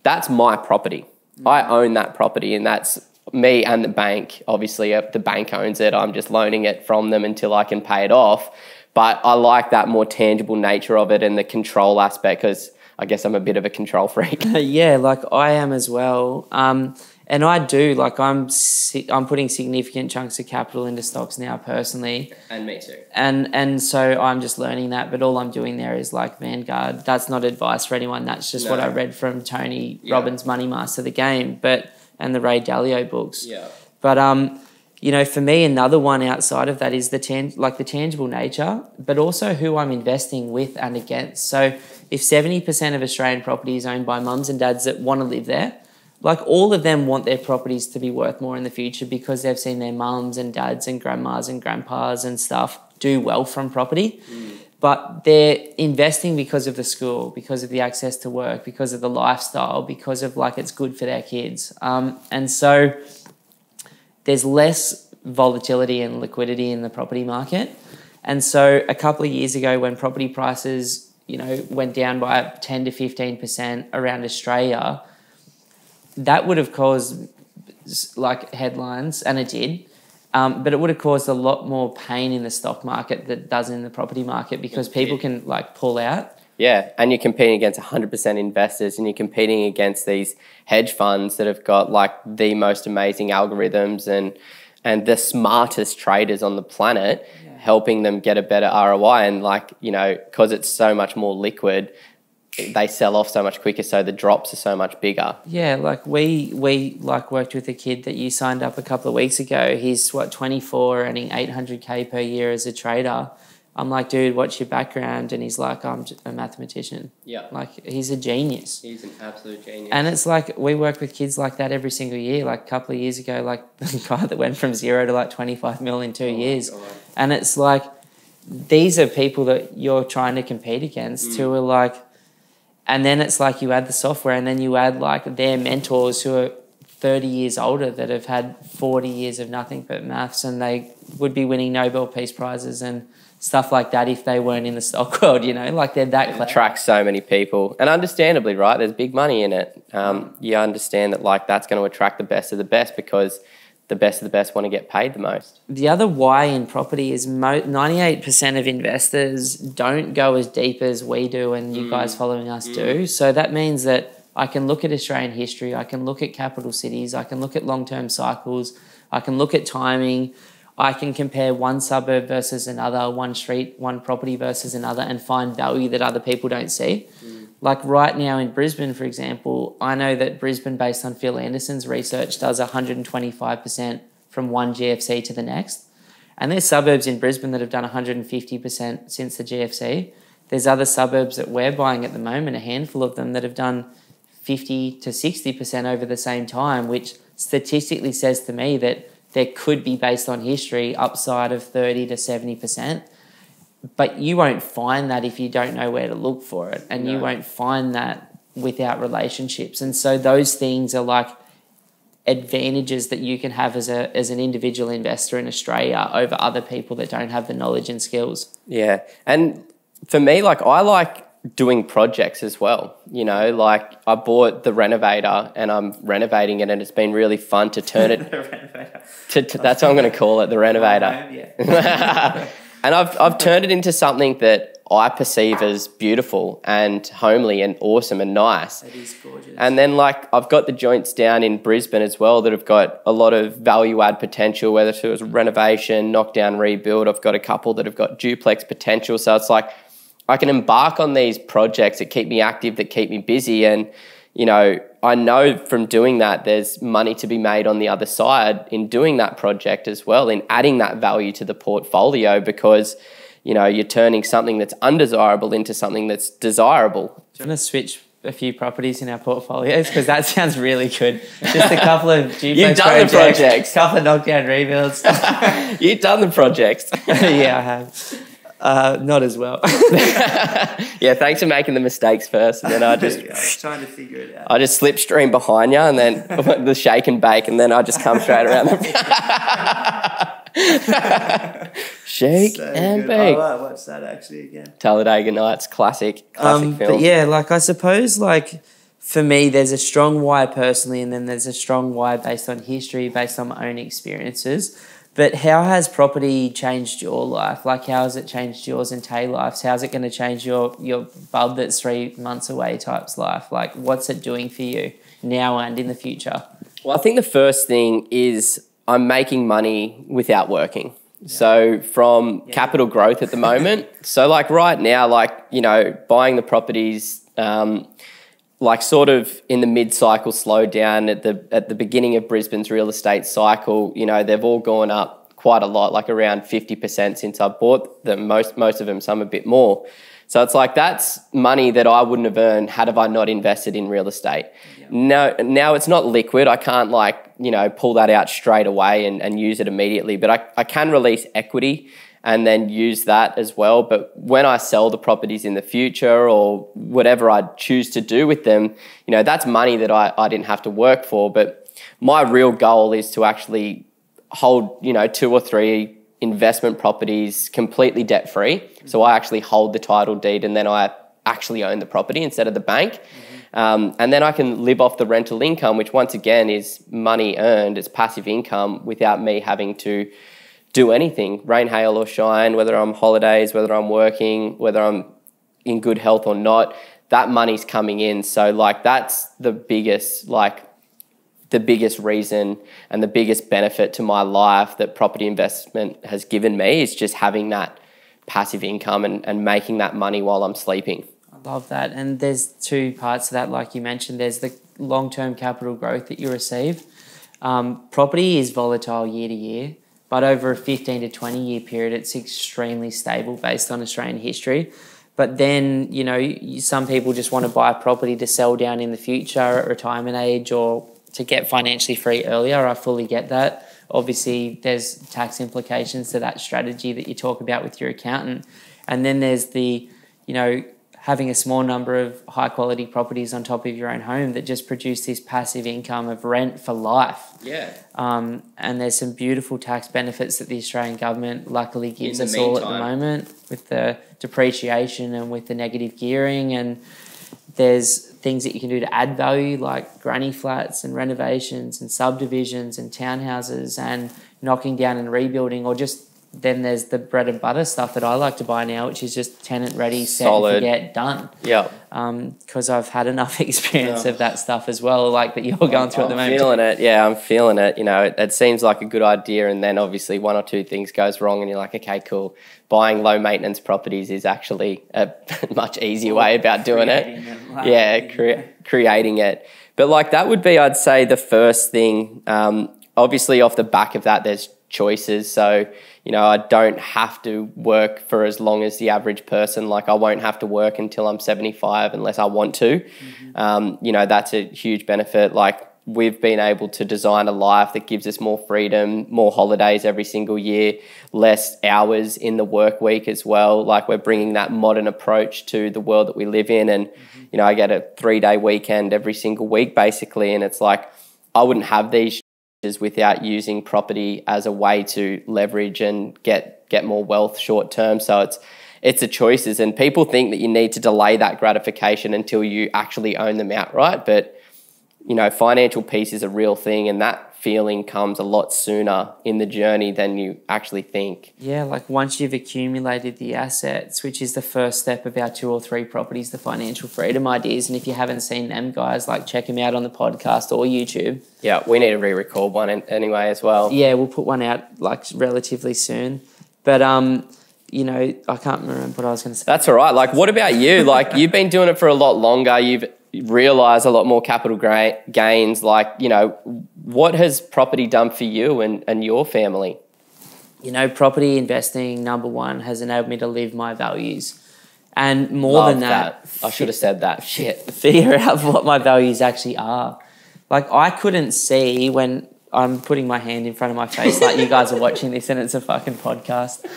that's my property. I own that property and that's me and the bank. Obviously, the bank owns it. I'm just loaning it from them until I can pay it off. But I like that more tangible nature of it and the control aspect because I guess I'm a bit of a control freak. Yeah, like I am as well. And And I do, like I'm putting significant chunks of capital into stocks now personally. And me too. And so I'm just learning that, but all I'm doing there is like Vanguard. That's not advice for anyone. That's just what I read from Tony Robbins' Money Master the Game, and the Ray Dalio books. Yeah. But you know, for me, another one outside of that is the tangible nature, but also who I'm investing with and against. So if 70% of Australian property is owned by mums and dads that want to live there, like all of them want their properties to be worth more in the future because they've seen their mums and dads and grandmas and grandpas and stuff do well from property. But they're investing because of the school, because of the access to work, because of the lifestyle, because of like it's good for their kids. And so there's less volatility and liquidity in the property market. And so a couple of years ago when property prices, you know, went down by 10 to 15% around Australia, that would have caused like headlines, and it did. But it would have caused a lot more pain in the stock market than it does in the property market because people can like pull out. Yeah, and you're competing against 100% investors, and you're competing against these hedge funds that have got like the most amazing algorithms and the smartest traders on the planet, helping them get a better ROI. And like, you know, because it's so much more liquid, they sell off so much quicker, so the drops are so much bigger. Yeah, like we like worked with a kid that you signed up a couple of weeks ago. He's 24, earning 800K per year as a trader. I'm like, dude, what's your background? And he's like, I'm a mathematician. Yeah. Like, he's a genius. He's an absolute genius. And it's like, we work with kids like that every single year. Like a couple of years ago, like the guy that went from 0 to like 25 mil in 2 years. And it's like, these are people that you're trying to compete against who are like, and then it's like you add the software and then you add like their mentors who are 30 years older that have had 40 years of nothing but maths, and they would be winning Nobel Peace Prizes and stuff like that if they weren't in the stock world, you know, like they're that clever. It attracts so many people, and understandably, right, there's big money in it. You understand that like that's going to attract the best of the best because the best of the best want to get paid the most. The other why in property is 98% of investors don't go as deep as we do and you guys following us do. So that means that I can look at Australian history, I can look at capital cities, I can look at long-term cycles, I can look at timing, I can compare one suburb versus another, one street, one property versus another, and find value that other people don't see. Like right now in Brisbane, for example, I know that Brisbane, based on Phil Anderson's research, does 125% from one GFC to the next. And there's suburbs in Brisbane that have done 150% since the GFC. There's other suburbs that we're buying at the moment, a handful of them, that have done 50 to 60% over the same time, which statistically says to me that there could be, based on history, upside of 30 to 70%. But you won't find that if you don't know where to look for it, and you won't find that without relationships. And so those things are like advantages that you can have as an individual investor in Australia over other people that don't have the knowledge and skills. Yeah, and for me, like I like doing projects as well. You know, like I bought the renovator and I'm renovating it, and it's been really fun to turn it. That's what I'm going to call it, the renovator. Yeah. And I've turned it into something that I perceive as beautiful and homely and awesome and nice. It is gorgeous. And then like I've got the joints down in Brisbane as well that have got a lot of value add potential, whether it was renovation, knockdown, rebuild. I've got a couple that have got duplex potential. So it's like I can embark on these projects that keep me active, that keep me busy. And, you know, I know from doing that there's money to be made on the other side in doing that project as well, in adding that value to the portfolio, because, you know, you're turning something that's undesirable into something that's desirable. Do you want to switch a few properties in our portfolios? Because that sounds really good. Just a couple of duplex You've done the projects. A couple of knockdown rebuilds. You've done the projects. Yeah, I have. Not as well. Yeah, thanks for making the mistakes first, and then I was trying to figure it out. I just slipstream behind you, and then the shake and bake, and then I just come straight around the shake so and good. bake. I might watch that actually again. Talladega Nights, classic film. But yeah, like I suppose, like for me, there's a strong why personally, and then there's a strong why based on history, based on my own experiences. But how has property changed your life? Like, how has it changed yours and Tay life's? How's it going to change your bub that's 3 months away type's life? Like, what's it doing for you now and in the future? Well, I think the first thing is I'm making money without working. Yeah. So from capital growth at the moment, so like right now, like, you know, buying the properties, like sort of in the mid-cycle slowdown at the beginning of Brisbane's real estate cycle, you know, they've all gone up quite a lot, like around 50% since I bought them, most of them, some a bit more. So it's like that's money that I wouldn't have earned had I not invested in real estate. Yeah. Now it's not liquid. I can't like, you know, pull that out straight away and use it immediately, but I can release equity and then use that as well. But when I sell the properties in the future or whatever I choose to do with them, you know, that's money that I didn't have to work for. But my real goal is to actually hold, you know, 2 or 3 investment properties completely debt free. So I actually hold the title deed and then I actually own the property instead of the bank. And then I can live off the rental income, which once again is money earned, it's passive income without me having to do anything, rain, hail or shine, whether I'm holidays, whether I'm working, whether I'm in good health or not, that money's coming in. So like that's the biggest reason and the biggest benefit to my life that property investment has given me is just having that passive income and making that money while I'm sleeping. I love that. And there's 2 parts to that, like you mentioned. There's the long-term capital growth that you receive. Property is volatile year to year, but over a 15 to 20 year period, it's extremely stable based on Australian history. But then, you know, some people just want to buy a property to sell down in the future at retirement age or to get financially free earlier. I fully get that. Obviously, there's tax implications to that strategy that you talk about with your accountant. And then there's the, you know, having a small number of high quality properties on top of your own home that just produce this passive income of rent for life. Yeah. And there's some beautiful tax benefits that the Australian government luckily gives us all at the moment with the depreciation and with the negative gearing. And there's things that you can do to add value like granny flats and renovations and subdivisions and townhouses and knocking down and rebuilding, or just then there's the bread and butter stuff that I like to buy now, which is just tenant ready, set and forget, done. Yeah. Because I've had enough experience of that stuff as well, like that you're going through at the moment. I'm feeling it. Yeah, I'm feeling it. You know, it seems like a good idea, and then obviously 1 or 2 things goes wrong, and you're like, okay, cool. Buying low maintenance properties is actually a much easier way about doing it. Creating it. But like that would be, I'd say, the first thing. Obviously, off the back of that, there's choices. So, you know, I don't have to work for as long as the average person. Like I won't have to work until I'm 75 unless I want to. Mm-hmm. You know, that's a huge benefit. Like we've been able to design a life that gives us more freedom, more holidays every single year, less hours in the work week as well. Like we're bringing that modern approach to the world that we live in. And, you know, I get a 3-day weekend every single week basically. And it's like, I wouldn't have these without using property as a way to leverage and get more wealth short term. So it's the choices, and people think that you need to delay that gratification until you actually own them outright. But you know, financial peace is a real thing, and that feeling comes a lot sooner in the journey than you actually think. Yeah, like once you've accumulated the assets, which is the first step of our 2 or 3 properties, the financial freedom ideas. And if you haven't seen them, guys, like check them out on the podcast or YouTube. Yeah, we need to re-record one anyway as well. Yeah, we'll put one out like relatively soon. But you know, I can't remember what I was going to say. That's all right. Like, what about you? Like, you've been doing it for a lot longer. You've realised a lot more capital gains. Like, you know, what has property done for you and your family? You know, property investing, number one, has enabled me to live my values. And more Love than that, I should have said that. Shit. Figure out what my values actually are. Like, I couldn't see when I'm putting my hand in front of my face, like you guys are watching this and it's a fucking podcast.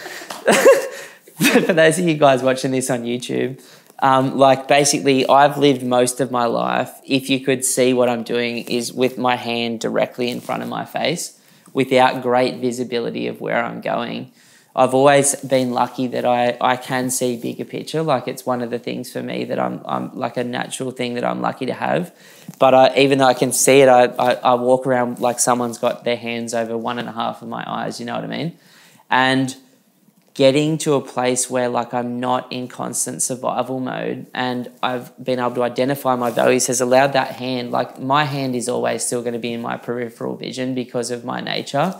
For those of you guys watching this on YouTube, like basically I've lived most of my life, if you could see what I'm doing, is with my hand directly in front of my face without great visibility of where I'm going. I've always been lucky that I can see bigger picture. Like it's one of the things for me that I'm like a natural thing that I'm lucky to have. But even though I can see it, I walk around like someone's got their hands over 1.5 of my eyes, you know what I mean? And getting to a place where like I'm not in constant survival mode and I've been able to identify my values has allowed that hand, like my hand is always still going to be in my peripheral vision because of my nature,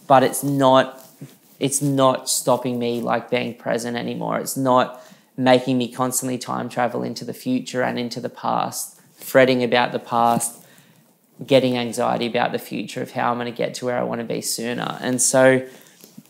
but it's not stopping me like being present anymore. It's not making me constantly time travel into the future and into the past, fretting about the past, getting anxiety about the future of how I'm going to get to where I want to be sooner. And so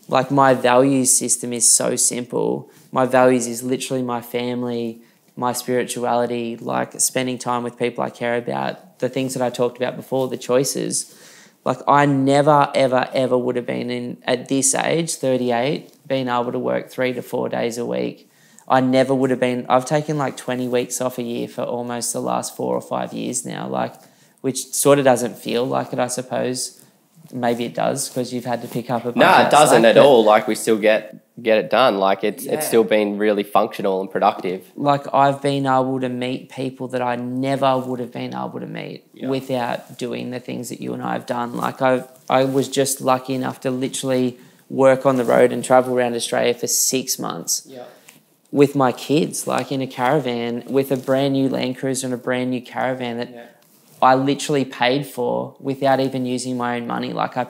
like my values system is so simple. My values is literally my family, my spirituality, like spending time with people I care about, the things that I talked about before, the choices. Like I never, ever, ever would have been in, at this age, 38, being able to work 3 to 4 days a week. I never would have been, I've taken like 20 weeks off a year for almost the last 4 or 5 years now, like, which sort of doesn't feel like it, I suppose. Maybe it does because you've had to pick up a bunch. No, it doesn't at all. Like we still get it done. Like it's still been really functional and productive. Like I've been able to meet people that I never would have been able to meet without doing the things that you and I have done. Like I was just lucky enough to literally work on the road and travel around Australia for 6 months with my kids, like in a caravan with a brand new Land Cruiser and a brand new caravan that I literally paid for without even using my own money. Like I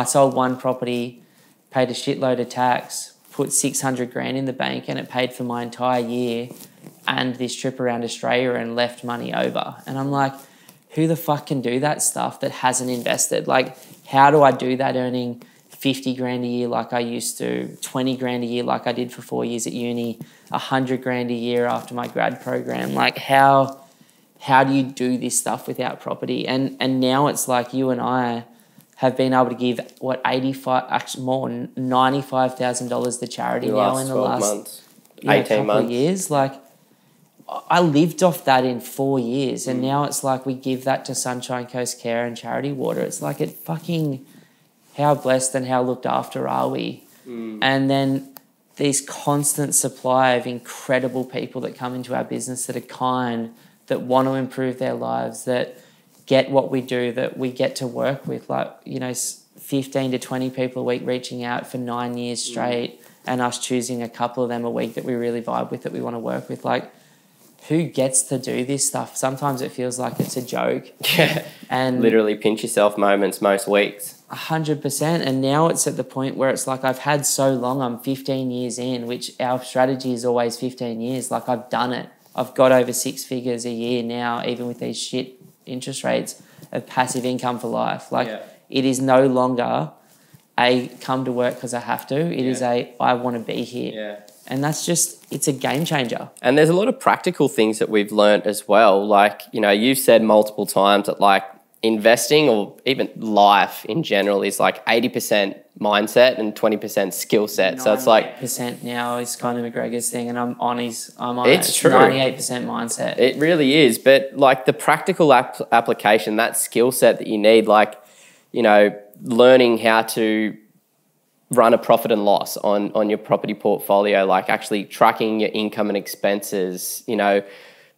sold one property, paid a shitload of tax, put 600 grand in the bank, and it paid for my entire year and this trip around Australia and left money over. And I'm like, who the fuck can do that stuff that hasn't invested? Like, how do I do that earning 50 grand a year like I used to, 20 grand a year like I did for 4 years at uni, 100 grand a year after my grad program? Like how do you do this stuff without property? And now it's like you and I have been able to give $95,000 to charity now in the last 18 months. Years. Like I lived off that in 4 years, and now it's like we give that to Sunshine Coast Care and Charity Water. It's like how blessed and how looked after are we? And then these constant supply of incredible people that come into our business that are kind, that want to improve their lives, that get what we do, that we get to work with, like, 15 to 20 people a week reaching out for 9 years straight and us choosing a couple of them a week that we really vibe with, that we want to work with. Like, who gets to do this stuff? Sometimes it feels like it's a joke. Yeah. And literally pinch yourself moments most weeks. 100%. And now it's at the point where it's like I've had so long, I'm 15 years in, which our strategy is always 15 years. Like I've done it. I've got over 6 figures a year now, even with these shit interest rates, of passive income for life. Like it is no longer a come to work because I have to. It is I want to be here. Yeah. And that's just, it's a game changer. And there's a lot of practical things that we've learned as well. Like, you've said multiple times that like investing or even life in general is like 80% mindset and 20% skill set. So it's like 98% now is Conor McGregor's thing, and I'm on it's it. True. 98% mindset. It really is. But like the practical application, that skill set that you need, like, learning how to run a profit and loss on your property portfolio, like actually tracking your income and expenses,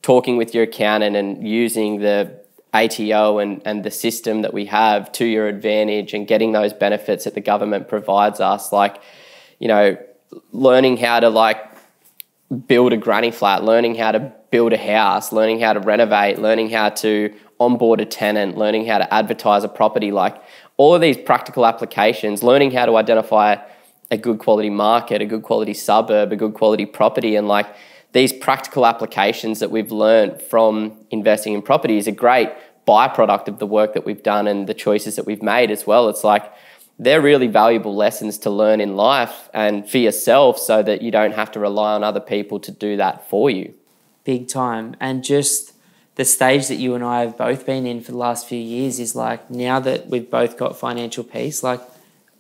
talking with your accountant and using the ATO and the system that we have to your advantage and getting those benefits that the government provides us, like, learning how to like build a granny flat, learning how to build a house, learning how to renovate, learning how to onboard a tenant, learning how to advertise a property, like all of these practical applications, learning how to identify a good quality market, a good quality suburb, a good quality property, and like these practical applications that we've learned from investing in property is a great byproduct of the work that we've done and the choices that we've made as well. It's like they're really valuable lessons to learn in life and for yourself, so that you don't have to rely on other people to do that for you. Big time. And just the stage that you and I have both been in for the last few years is like, now that we've both got financial peace, like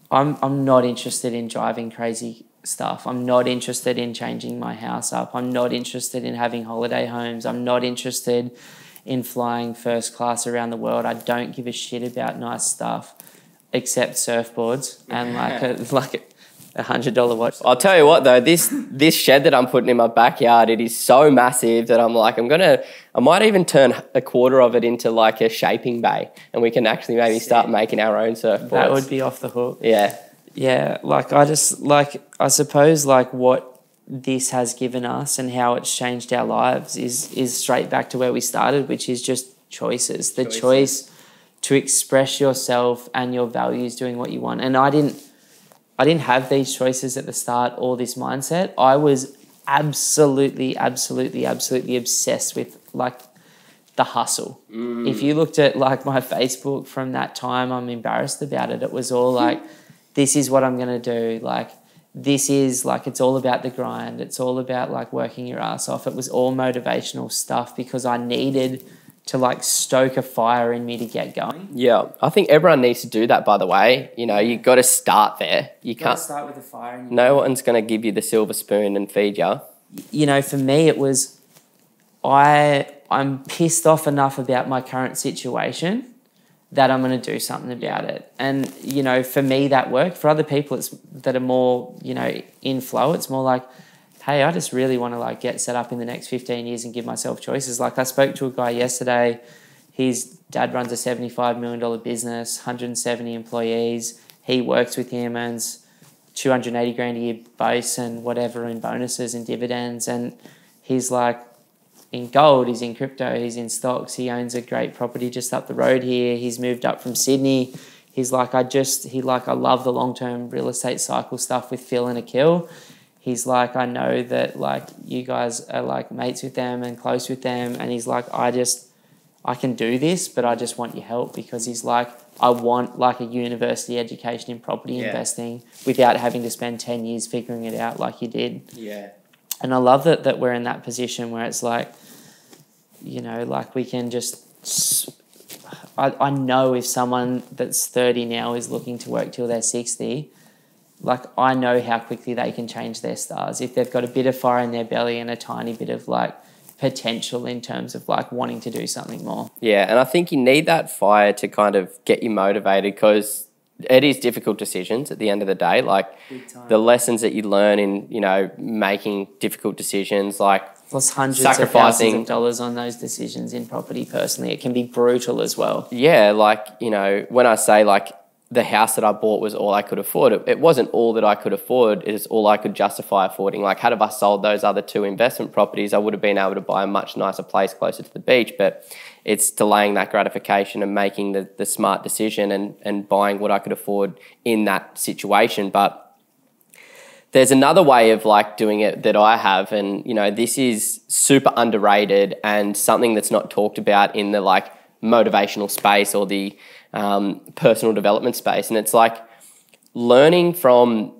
I'm not interested in driving crazy stuff. I'm not interested in changing my house up. I'm not interested in having holiday homes. I'm not interested in flying first class around the world. I don't give a shit about nice stuff except surfboards and like a $100 watch. I'll tell you what though, this shed that I'm putting in my backyard, it is so massive that I'm like, I might even turn a quarter of it into like a shaping bay, and we can actually maybe start making our own surfboards. That would be off the hook. Yeah. Yeah, like I suppose like what this has given us and how it's changed our lives is straight back to where we started, which is just choices. The choice to express yourself and your values doing what you want. And I didn't have these choices at the start or this mindset. I was absolutely obsessed with like the hustle. If you looked at like my Facebook from that time, I'm embarrassed about it. It was all like, this is what I'm going to do. Like, this is like, it's all about the grind. It's all about like working your ass off. It was all motivational stuff because I needed to like stoke a fire in me to get going. Yeah, I think everyone needs to do that, by the way. You know, you got to start there. You can't start with a fire. No one's going to give you the silver spoon and feed you. You know, for me, it was, I'm pissed off enough about my current situation that I'm going to do something about it. And, you know, for me, that worked. For other people that are more, you know, in flow, it's more like, hey, I just really want to like get set up in the next 15 years and give myself choices. Like I spoke to a guy yesterday, his dad runs a $75 million business, 170 employees. He works with him, earns 280 grand a year base and whatever in bonuses and dividends. And he's like, in gold, he's in crypto, he's in stocks, he owns a great property just up the road here. He's moved up from Sydney. He's like, I love the long-term real estate cycle stuff with Phil and Akil. He's like, I know that like you guys are like mates with them and close with them. And he's like, I can do this, but I just want your help, because he's like, I want like a university education in property investing without having to spend 10 years figuring it out like you did. Yeah. And I love that we're in that position where it's like, you know, like we can just, I know if someone that's 30 now is looking to work till they're 60, like I know how quickly they can change their stars. If they've got a bit of fire in their belly and a tiny bit of like potential in terms of like wanting to do something more. Yeah, and I think you need that fire to kind of get you motivated, because it is difficult decisions at the end of the day. Like the lessons that you learn in, you know, making difficult decisions, like plus hundreds of thousands of dollars on those decisions in property personally. It can be brutal as well. Yeah, like, you know, when I say like the house that I bought was all I could afford, it wasn't all that I could afford. It is all I could justify affording. Like had I sold those other 2 investment properties, I would have been able to buy a much nicer place closer to the beach. But it's delaying that gratification and making the smart decision and buying what I could afford in that situation. But there's another way of like doing it that I have, and you know, this is super underrated and something that's not talked about in the like motivational space or the personal development space. And it's like learning from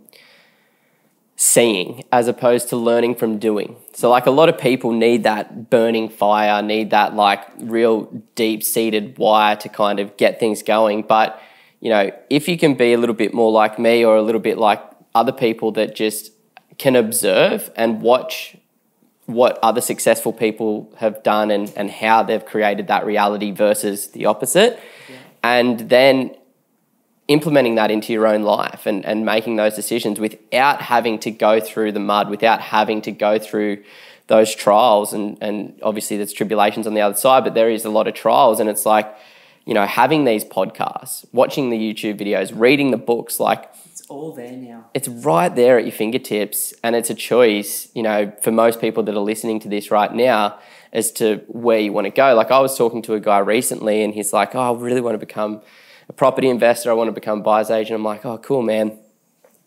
seeing as opposed to learning from doing. So like a lot of people need that burning fire, need that like real deep-seated wire to kind of get things going. But, you know, if you can be a little bit more like me or a little bit like other people that just can observe and watch what other successful people have done and how they've created that reality versus the opposite, and then implementing that into your own life and making those decisions without having to go through the mud, without having to go through those trials. And obviously there's tribulations on the other side, but there is a lot of trials. And it's like, you know, having these podcasts, watching the YouTube videos, reading the books, like it's all there now. It's right there at your fingertips, and it's a choice, you know, for most people that are listening to this right now as to where you want to go. Like I was talking to a guy recently and he's like, oh, I really want to become a property investor. I want to become a buyer's agent. I'm like, oh, cool, man.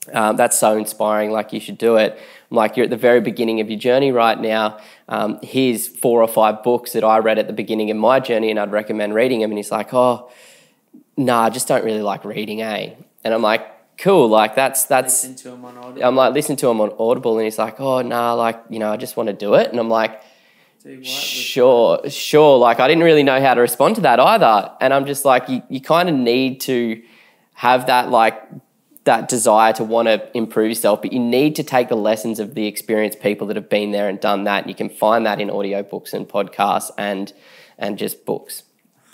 That's so inspiring. Like you should do it. I'm like, you're at the very beginning of your journey right now. Here's 4 or 5 books that I read at the beginning of my journey and I'd recommend reading them. And he's like, oh, nah, I just don't really like reading, eh? And I'm like, cool, like that's listen to him on Audible. I'm like, listen to him on Audible, and he's like, oh nah, like, you know, I just want to do it. And I'm like, sure, like I didn't really know how to respond to that either. And I'm just like, you kind of need to have that like that desire to want to improve yourself, but you need to take the lessons of the experienced people that have been there and done that. And you can find that in audiobooks and podcasts and just books.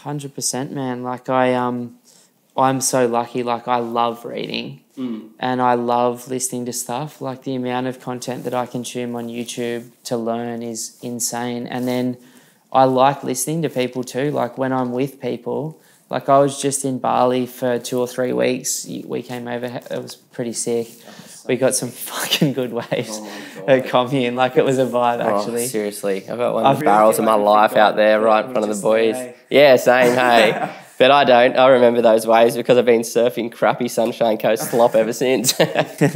100%, man. Like I'm so lucky. Like I love reading and I love listening to stuff. Like the amount of content that I consume on YouTube to learn is insane. And then I like listening to people too. Like when I'm with people, Like I was just in Bali for 2 or 3 weeks. We came over. It was pretty sick. We got some fucking good waves at commune. Like it was a vibe actually. Oh, seriously. I've got one of the barrels of my life out there right in front of the boys. There, Yeah, same, hey. But I don't. I remember those waves because I've been surfing crappy Sunshine Coast slop ever since.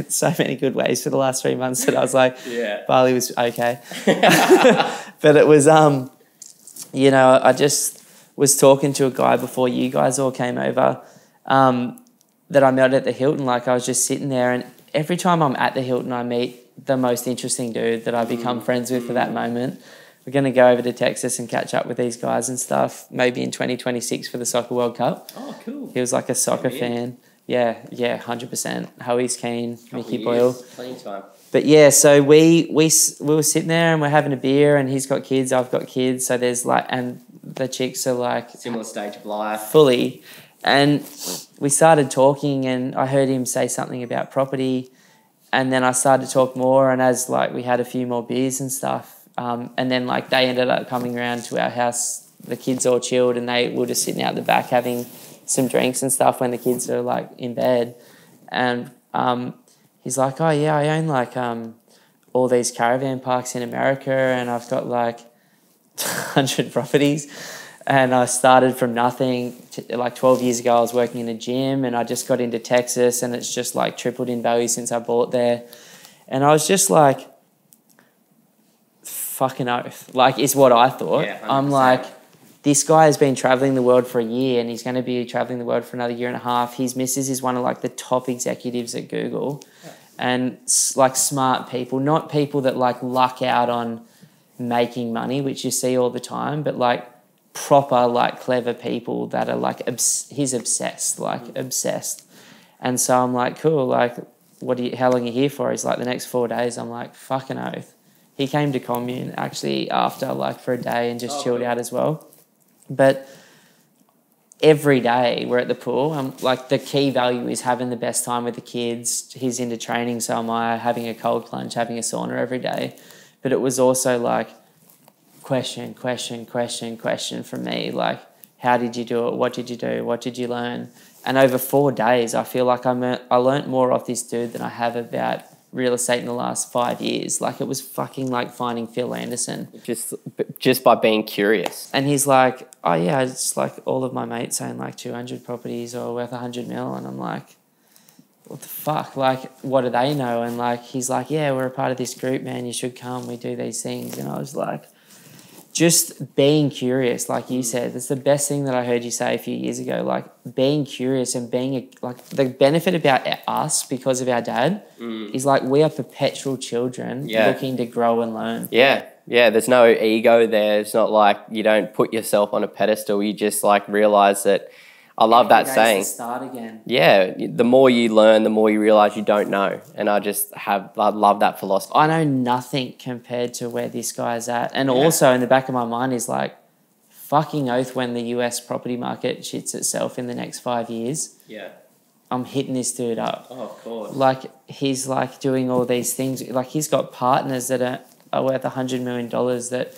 So many good waves for the last 3 months that I was like, Yeah. Bali was okay. But it was, you know, I just was talking to a guy before you guys all came over that I met at the Hilton. Like I was just sitting there, and every time I'm at the Hilton, I meet the most interesting dude that I become friends with for that moment. We're going to go over to Texas and catch up with these guys and stuff, maybe in 2026 for the Soccer World Cup. Oh, cool. He was like a soccer fan. Yeah, 100%. Hoey's keen, Mickey Boyle. Plenty of time. But yeah, so we were sitting there and we're having a beer, and he's got kids, I've got kids. So there's like, and the chicks are like... Similar stage of life. Fully. And we started talking, and I heard him say something about property, and then I started to talk more, and as like we had a few more beers and stuff, and then like they ended up coming around to our house. The kids all chilled, and they were just sitting out the back having some drinks and stuff when the kids are like in bed. And he's like, oh yeah, I own like all these caravan parks in America, and I've got like 100 properties. And I started from nothing. Like 12 years ago, I was working in a gym, and I just got into Texas, and it's just like tripled in value since I bought there. And I was just like, fucking oath. Like, is what I thought. Yeah, I'm like, this guy has been traveling the world for a year, and he's going to be traveling the world for another year and a half. His missus is one of like the top executives at Google. Yeah. And like smart people, not people that like luck out on making money, which you see all the time, but like proper like clever people that are like he's obsessed. And so I'm like, cool, like how long are you here for? He's like, the next 4 days. I'm like, fucking oath. He came to commune actually after like for a day and just chilled out as well. But every day we're at the pool. Like the key value is having the best time with the kids. He's into training, so am I, having a cold plunge, having a sauna every day. But it was also like question from me. Like, how did you do it? What did you do? What did you learn? And over 4 days, I feel like I learnt more off this dude than I have about real estate in the last 5 years. Like, it was fucking like finding Phil Anderson. Just by being curious. And he's like, oh yeah, it's like all of my mates own like 200 properties or worth 100 mil. And I'm like, what the fuck? Like, what do they know? And like, he's like, yeah, we're a part of this group, man. You should come. We do these things. And I was like, just being curious, like you said, that's the best thing that I heard you say a few years ago. Like being curious and like the benefit about us because of our dad is like we are perpetual children looking to grow and learn. Yeah. There's no ego there. It's not like you don't put yourself on a pedestal. You just like realize that. I love that saying. Start again. Yeah, the more you learn, the more you realize you don't know. And I love that philosophy. I know nothing compared to where this guy's at. And also in the back of my mind is like, fucking oath, when the US property market shits itself in the next 5 years. Yeah. I'm hitting this dude up. Oh, of course. Like, he's like doing all these things. Like, he's got partners that are worth $100 million that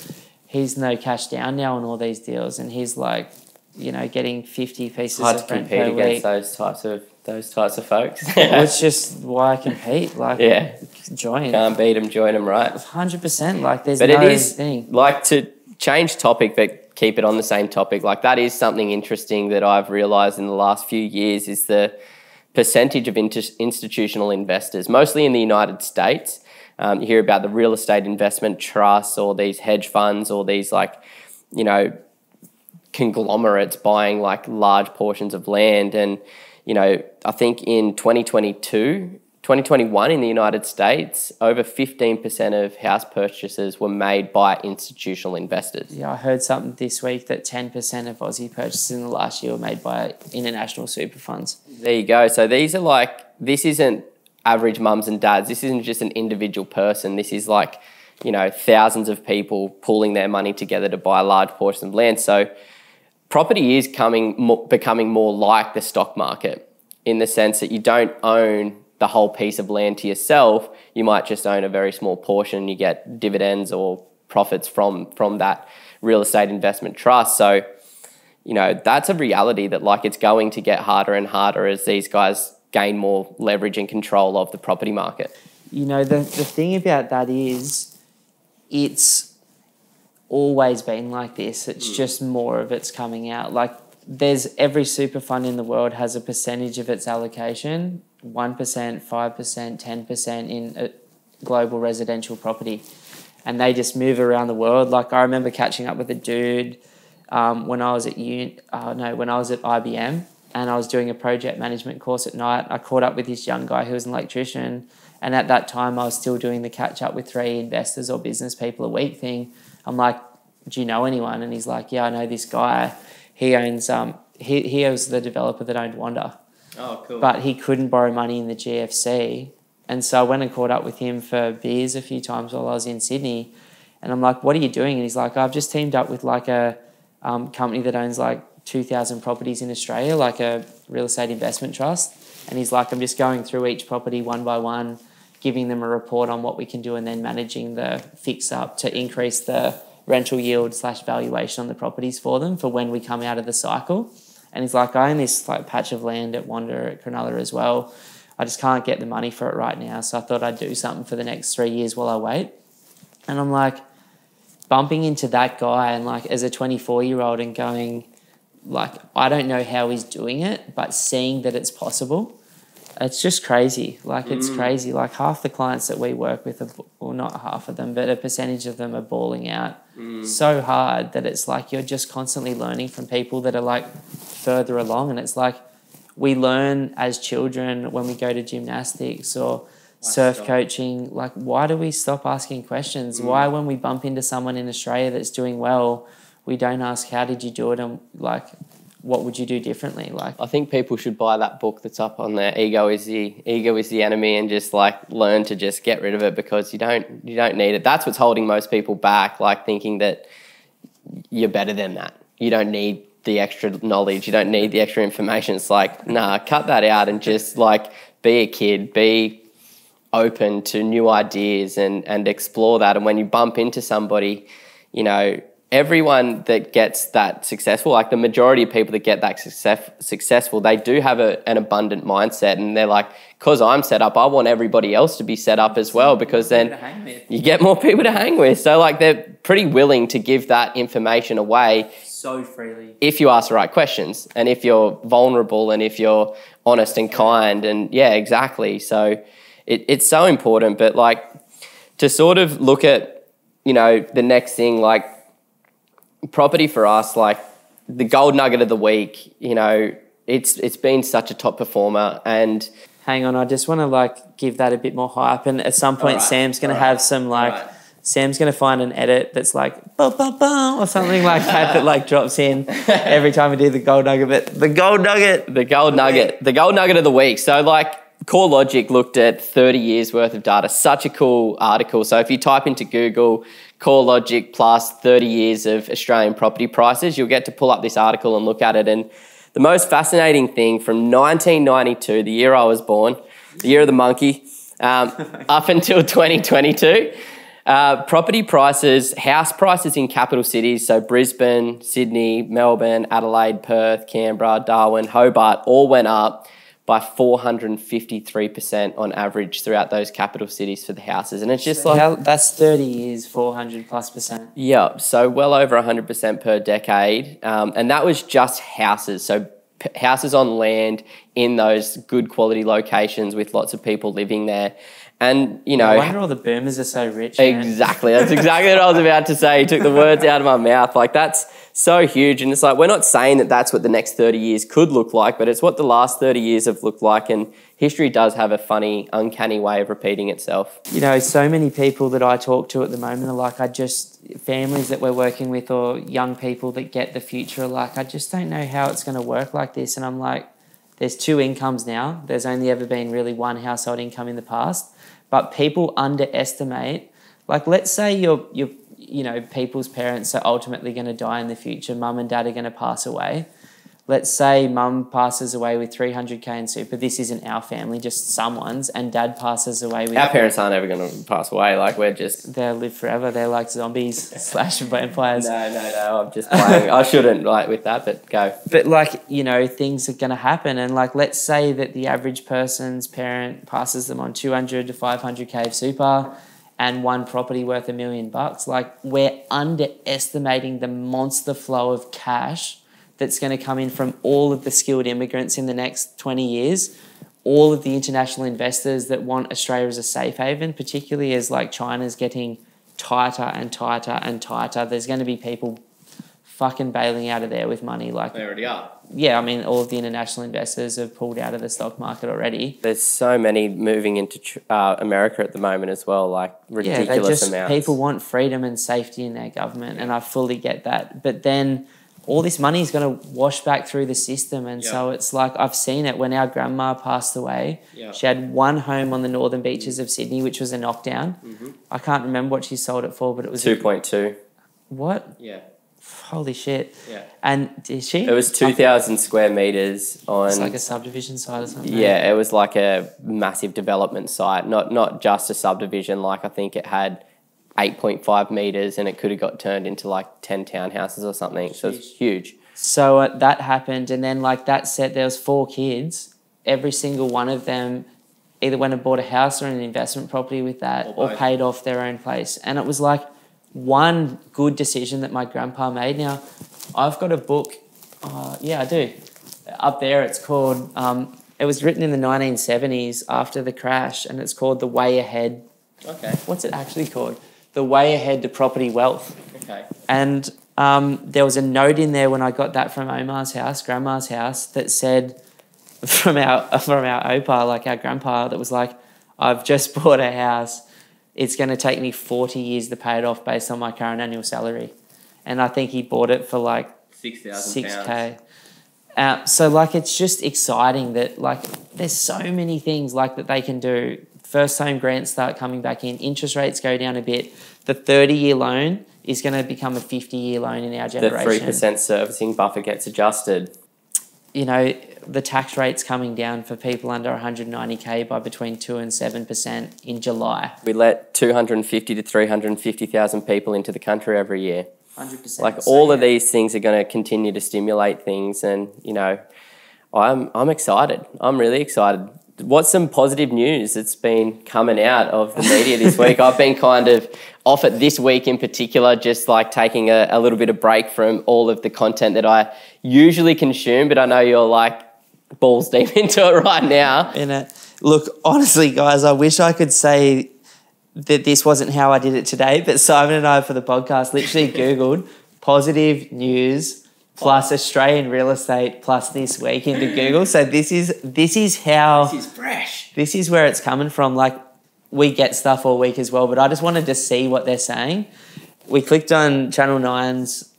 he's no cash down now on all these deals. And he's like, you know, getting 50 pieces hard of to rent compete per against week. those types of folks. Well, it's just why I compete. Like, join. Can't beat them, join them, right? 100%. Like, there's but no it is, thing. Like, to change topic, but keep it on the same topic. Like, that is something interesting that I've realised in the last few years is the percentage of institutional investors, mostly in the United States. You hear about the real estate investment trusts or these hedge funds or these like, you know, conglomerates buying like large portions of land. And, you know, I think in 2021 in the United States, over 15% of house purchases were made by institutional investors. Yeah, I heard something this week that 10% of Aussie purchases in the last year were made by international super funds. There you go. So these are like, this isn't average mums and dads. This isn't just an individual person. This is like, you know, thousands of people pooling their money together to buy a large portion of land. So property is becoming more like the stock market in the sense that you don't own the whole piece of land to yourself. You might just own a very small portion. You get dividends or profits from that real estate investment trust. So, you know, that's a reality that like it's going to get harder and harder as these guys gain more leverage and control of the property market. You know, the thing about that is it's always been like this. It's just more of it's coming out. Like there's every super fund in the world has a percentage of its allocation, 1%, 5%, 10% in a global residential property. And they just move around the world. Like I remember catching up with a dude when I was at IBM, and I was doing a project management course at night. I caught up with this young guy who was an electrician, and at that time I was still doing the catch up with 3 investors or business people a week thing. I'm like, do you know anyone? And he's like, yeah, I know this guy. He owns he was the developer that owned Wanda. Oh, cool. But he couldn't borrow money in the GFC. And so I went and caught up with him for beers a few times while I was in Sydney. And I'm like, what are you doing? And he's like, I've just teamed up with like a company that owns like 2,000 properties in Australia, like a real estate investment trust. And he's like, I'm just going through each property one by one, giving them a report on what we can do and then managing the fix up to increase the rental yield / valuation on the properties for them for when we come out of the cycle. And he's like, I own this like patch of land at Wanda at Cronulla as well. I just can't get the money for it right now. So I thought I'd do something for the next 3 years while I wait. And I'm like bumping into that guy and like as a 24-year-old and going like, I don't know how he's doing it, but seeing that it's possible, it's just crazy. Like it's crazy. Like half the clients that we work with, well, not half of them, but a percentage of them are balling out so hard that it's like you're just constantly learning from people that are like further along. And it's like we learn as children when we go to gymnastics or surf coaching, like why do we stop asking questions? Why when we bump into someone in Australia that's doing well, we don't ask how did you do it and like what would you do differently? Like I think people should buy that book that's up on there. Ego is the enemy, and just like learn to just get rid of it because you don't need it. That's what's holding most people back, like thinking that you're better than that. You don't need the extra knowledge. You don't need the extra information. It's like, nah, cut that out and just like be a kid, be open to new ideas and explore that. And when you bump into somebody, you know, everyone that gets that successful, like the majority of people that get that successful, they do have an abundant mindset, and they're like, because I'm set up, I want everybody else to be set up as well, because then you get more people to hang with. So like they're pretty willing to give that information away so freely if you ask the right questions and if you're vulnerable and if you're honest and kind. And yeah, exactly. So it's so important. But like to sort of look at, you know, the next thing, like property for us, like the gold nugget of the week, you know, it's been such a top performer. And hang on, I just want to like give that a bit more hype, and at some point Sam's going to have some like Sam's going to find an edit that's like bah, bah, bah, or something like that like drops in every time we do the gold nugget. But the gold nugget of the week. So like CoreLogic looked at 30 years worth of data. Such a cool article. So if you type into Google CoreLogic plus 30 years of Australian property prices, you'll get to pull up this article and look at it. And the most fascinating thing from 1992, the year I was born, the year of the monkey, up until 2022, property prices, house prices in capital cities, so Brisbane, Sydney, Melbourne, Adelaide, Perth, Canberra, Darwin, Hobart, all went up by 453% on average throughout those capital cities for the houses. And it's just like... that's 30 years, 400+%. Yeah, so well over 100% per decade. And that was just houses. So houses on land in those good quality locations with lots of people living there. And, you know... I wonder all the boomers are so rich, man. Exactly. That's exactly what I was about to say. You took the words out of my mouth. Like, that's so huge. And it's like, we're not saying that that's what the next 30 years could look like, but it's what the last 30 years have looked like. And history does have a funny, uncanny way of repeating itself. You know, so many people that I talk to at the moment are like, families that we're working with or young people that get the future are like, I just don't know how it's going to work like this. And I'm like, there's 2 incomes now. There's only ever been really 1 household income in the past. But people underestimate, like let's say you know, people's parents are ultimately going to die in the future, mum and dad are going to pass away. let's say mum passes away with 300K in super. This isn't our family, just someone's, and dad passes away with... Our parents aren't ever going to pass away. Like, we're just... They'll live forever. They're like zombies slash vampires. No, I'm just playing. I shouldn't, like, with that, but go. But, like, you know, things are going to happen. And, like, let's say that the average person's parent passes them on 200 to 500K of super and one property worth $1 million. Like, we're underestimating the monster flow of cash that's going to come in from all of the skilled immigrants in the next 20 years, all of the international investors that want Australia as a safe haven, particularly as like China's getting tighter and tighter and tighter. There's going to be people fucking bailing out of there with money. Like, They already are. Yeah, I mean, all of the international investors have pulled out of the stock market already. There's so many moving into America at the moment as well, like ridiculous amounts. People want freedom and safety in their government, and I fully get that. But then all this money is going to wash back through the system. And so it's like, I've seen it when our grandma passed away. She had one home on the northern beaches of Sydney, which was a knockdown. I can't remember what she sold it for, but it was 2.2. What? Yeah. Holy shit. Yeah. And is she? It was 2,000 square meters on... It's like a subdivision site or something. Yeah, it was like a massive development site, not just a subdivision. Like, I think it had 8.5 meters and it could have got turned into like 10 townhouses or something. So it's huge. So that happened, and then like that set, there was 4 kids. Every single one of them either went and bought a house or an investment property with that, or paid off their own place. And it was like one good decision that my grandpa made. Now, I've got a book. Yeah, I do. Up there, it's called... it was written in the 1970s after the crash, and it's called The Way Ahead. Okay. What's it actually called? The Way Ahead to Property Wealth. Okay. And there was a note in there when I got that from Omar's house, Grandma's house, that said from our Opa, like our grandpa, that was like, I've just bought a house. It's going to take me 40 years to pay it off based on my current annual salary. And I think he bought it for like $6,000. So like, it's just exciting that like there's so many things like that they can do. First home grants start coming back in. Interest rates go down a bit. The 30-year loan is going to become a 50-year loan in our generation. The 3% servicing buffer gets adjusted. You know, the tax rate's coming down for people under 190K by between 2 and 7% in July. We let 250 to 350,000 people into the country every year. 100%. Like, all of these things are going to continue to stimulate things, and you know, I'm excited. I'm really excited. What's some positive news that's been coming out of the media this week? I've been kind of off it this week in particular, just like taking a little bit of break from all of the content that I usually consume, but I know you're like balls deep into it right now. Look, honestly, guys, I wish I could say that this wasn't how I did it today, but Simon and I, for the podcast, literally Googled positive news plus Australian real estate plus this week into Google. So this is how... This is fresh. This is where it's coming from. Like, we get stuff all week as well, but I just wanted to see what they're saying. We clicked on Channel 9's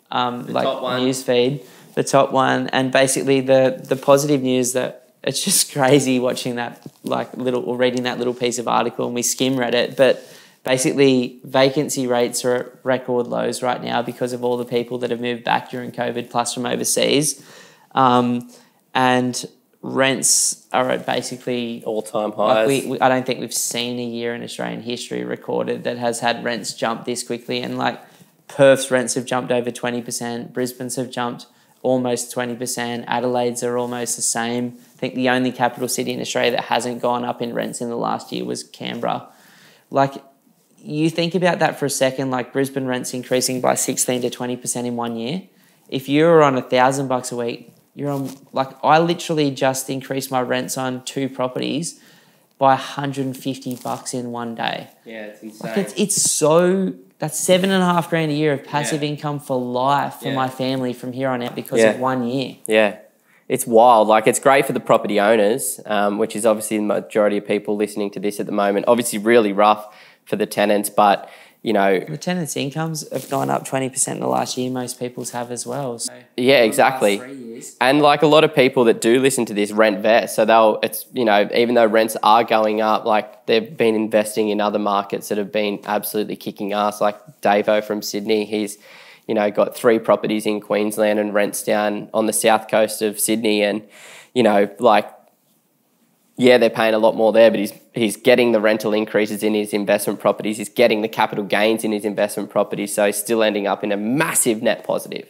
news feed, the top one, and basically the positive news that it's just crazy watching that or reading that little piece of article, and we skim read it, but basically vacancy rates are at record lows right now because of all the people that have moved back during COVID plus from overseas. And rents are at basically all-time highs. I don't think we've seen a year in Australian history recorded that has had rents jump this quickly. And like Perth's rents have jumped over 20%, Brisbane's have jumped almost 20%, Adelaide's are almost the same. I think the only capital city in Australia that hasn't gone up in rents in the last year was Canberra. Like, you think about that for a second, like Brisbane rents increasing by 16 to 20% in 1 year. If you're on $1,000 a week, you're on, like, I literally just increased my rents on 2 properties by $150 in 1 day. Yeah, it's insane. Like, it's so, that's $7,500 a year of passive income for life for my family from here on out because of 1 year. Yeah. It's wild. Like, it's great for the property owners, which is obviously the majority of people listening to this at the moment. Obviously really rough for the tenants, but you know, the tenants' incomes have gone up 20% in the last year. Most people's have as well. So yeah, exactly. And like a lot of people that do listen to this rent vet, so it's, you know, even though rents are going up, like they've been investing in other markets that have been absolutely kicking ass. Like Davo from Sydney, he's you know, got 3 properties in Queensland and rents down on the south coast of Sydney. And, you know, like, yeah, they're paying a lot more there, but he's getting the rental increases in his investment properties. He's getting the capital gains in his investment properties. So he's still ending up in a massive net positive.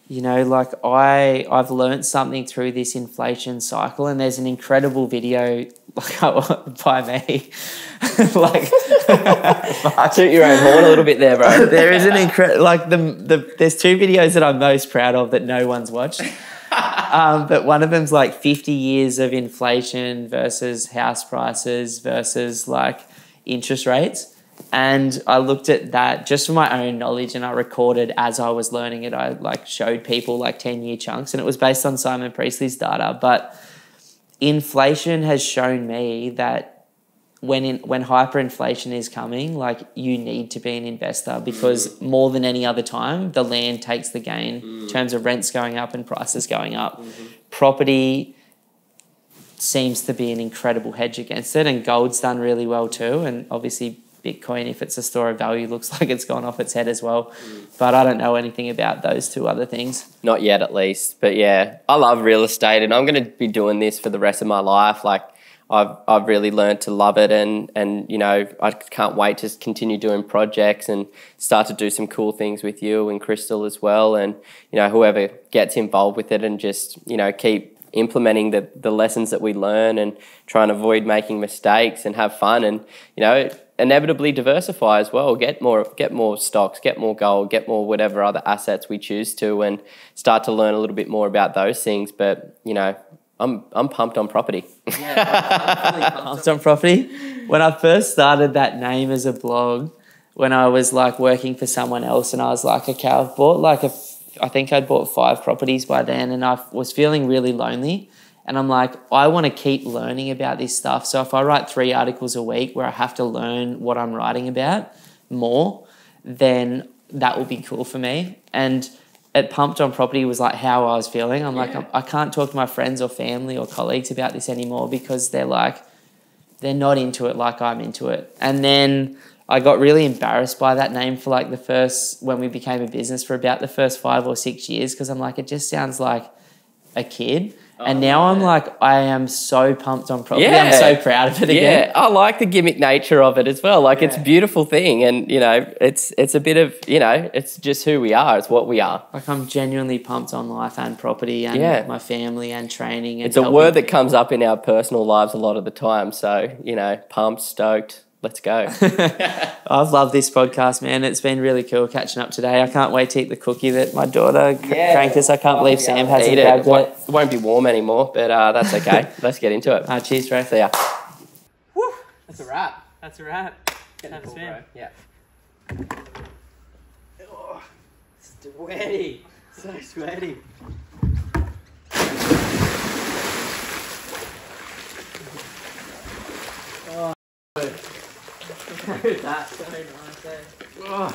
You know, like I've learned something through this inflation cycle, and there's an incredible video by me. Like, toot your own horn a little bit there, bro. There is an there's 2 videos that I'm most proud of that no one's watched. But one of them's like 50 years of inflation versus house prices versus like interest rates. And I looked at that just for my own knowledge, and I recorded as I was learning it. I like showed people like 10-year chunks, and it was based on Simon Priestley's data. But inflation has shown me that when hyperinflation is coming, like you need to be an investor, because more than any other time, the land takes the gain in terms of rents going up and prices going up. Property seems to be an incredible hedge against it, and gold's done really well too. And obviously Bitcoin, if it's a store of value, looks like it's gone off its head as well. But I don't know anything about those 2 other things. Not yet, at least. But yeah, I love real estate, and I'm going to be doing this for the rest of my life. Like, I've really learned to love it, and you know, I can't wait to continue doing projects and start to do some cool things with you and Crystal as well, and you know, whoever gets involved with it, and just, you know, keep implementing the lessons that we learn and try and avoid making mistakes and have fun, and you know, inevitably diversify as well. Get more stocks, get more gold, get more whatever other assets we choose to, and start to learn a little bit more about those things. But you know, I'm pumped on property. Yeah, I'm really pumped on property. When I first started that name as a blog, when I was like working for someone else, and I was like, okay, I've bought like I think I'd bought 5 properties by then, and I was feeling really lonely. And I'm like, I want to keep learning about this stuff. So if I write 3 articles a week where I have to learn what I'm writing about more, then that will be cool for me. And it pumped on property was like how I was feeling. I'm like, I can't talk to my friends or family or colleagues about this anymore, because they're not into it like I'm into it. And then I got really embarrassed by that name for like when we became a business, for about the first 5 or 6 years, because I'm like, it just sounds like a kid. And now I'm like, I am so pumped on property. Yeah. I'm so proud of it again. Yeah, I like the gimmick nature of it as well. Like, it's a beautiful thing, and you know, it's a bit of, you know, it's just who we are. It's what we are. Like, I'm genuinely pumped on life and property and my family and training. And it's a word that comes up in our personal lives a lot of the time. So, you know, pumped, stoked. Let's go. I've loved this podcast, man. It's been really cool catching up today. I can't wait to eat the cookie that my daughter cranked us. I can't believe Sam hasn't grabbed it. It won't be warm anymore, but that's okay. Let's get into it. Cheers, bro. See ya. Woo. That's a wrap. That's a wrap. That's cool, bro. Yeah. Oh, sweaty. So sweaty. Oh. That's so nice, eh? Oh.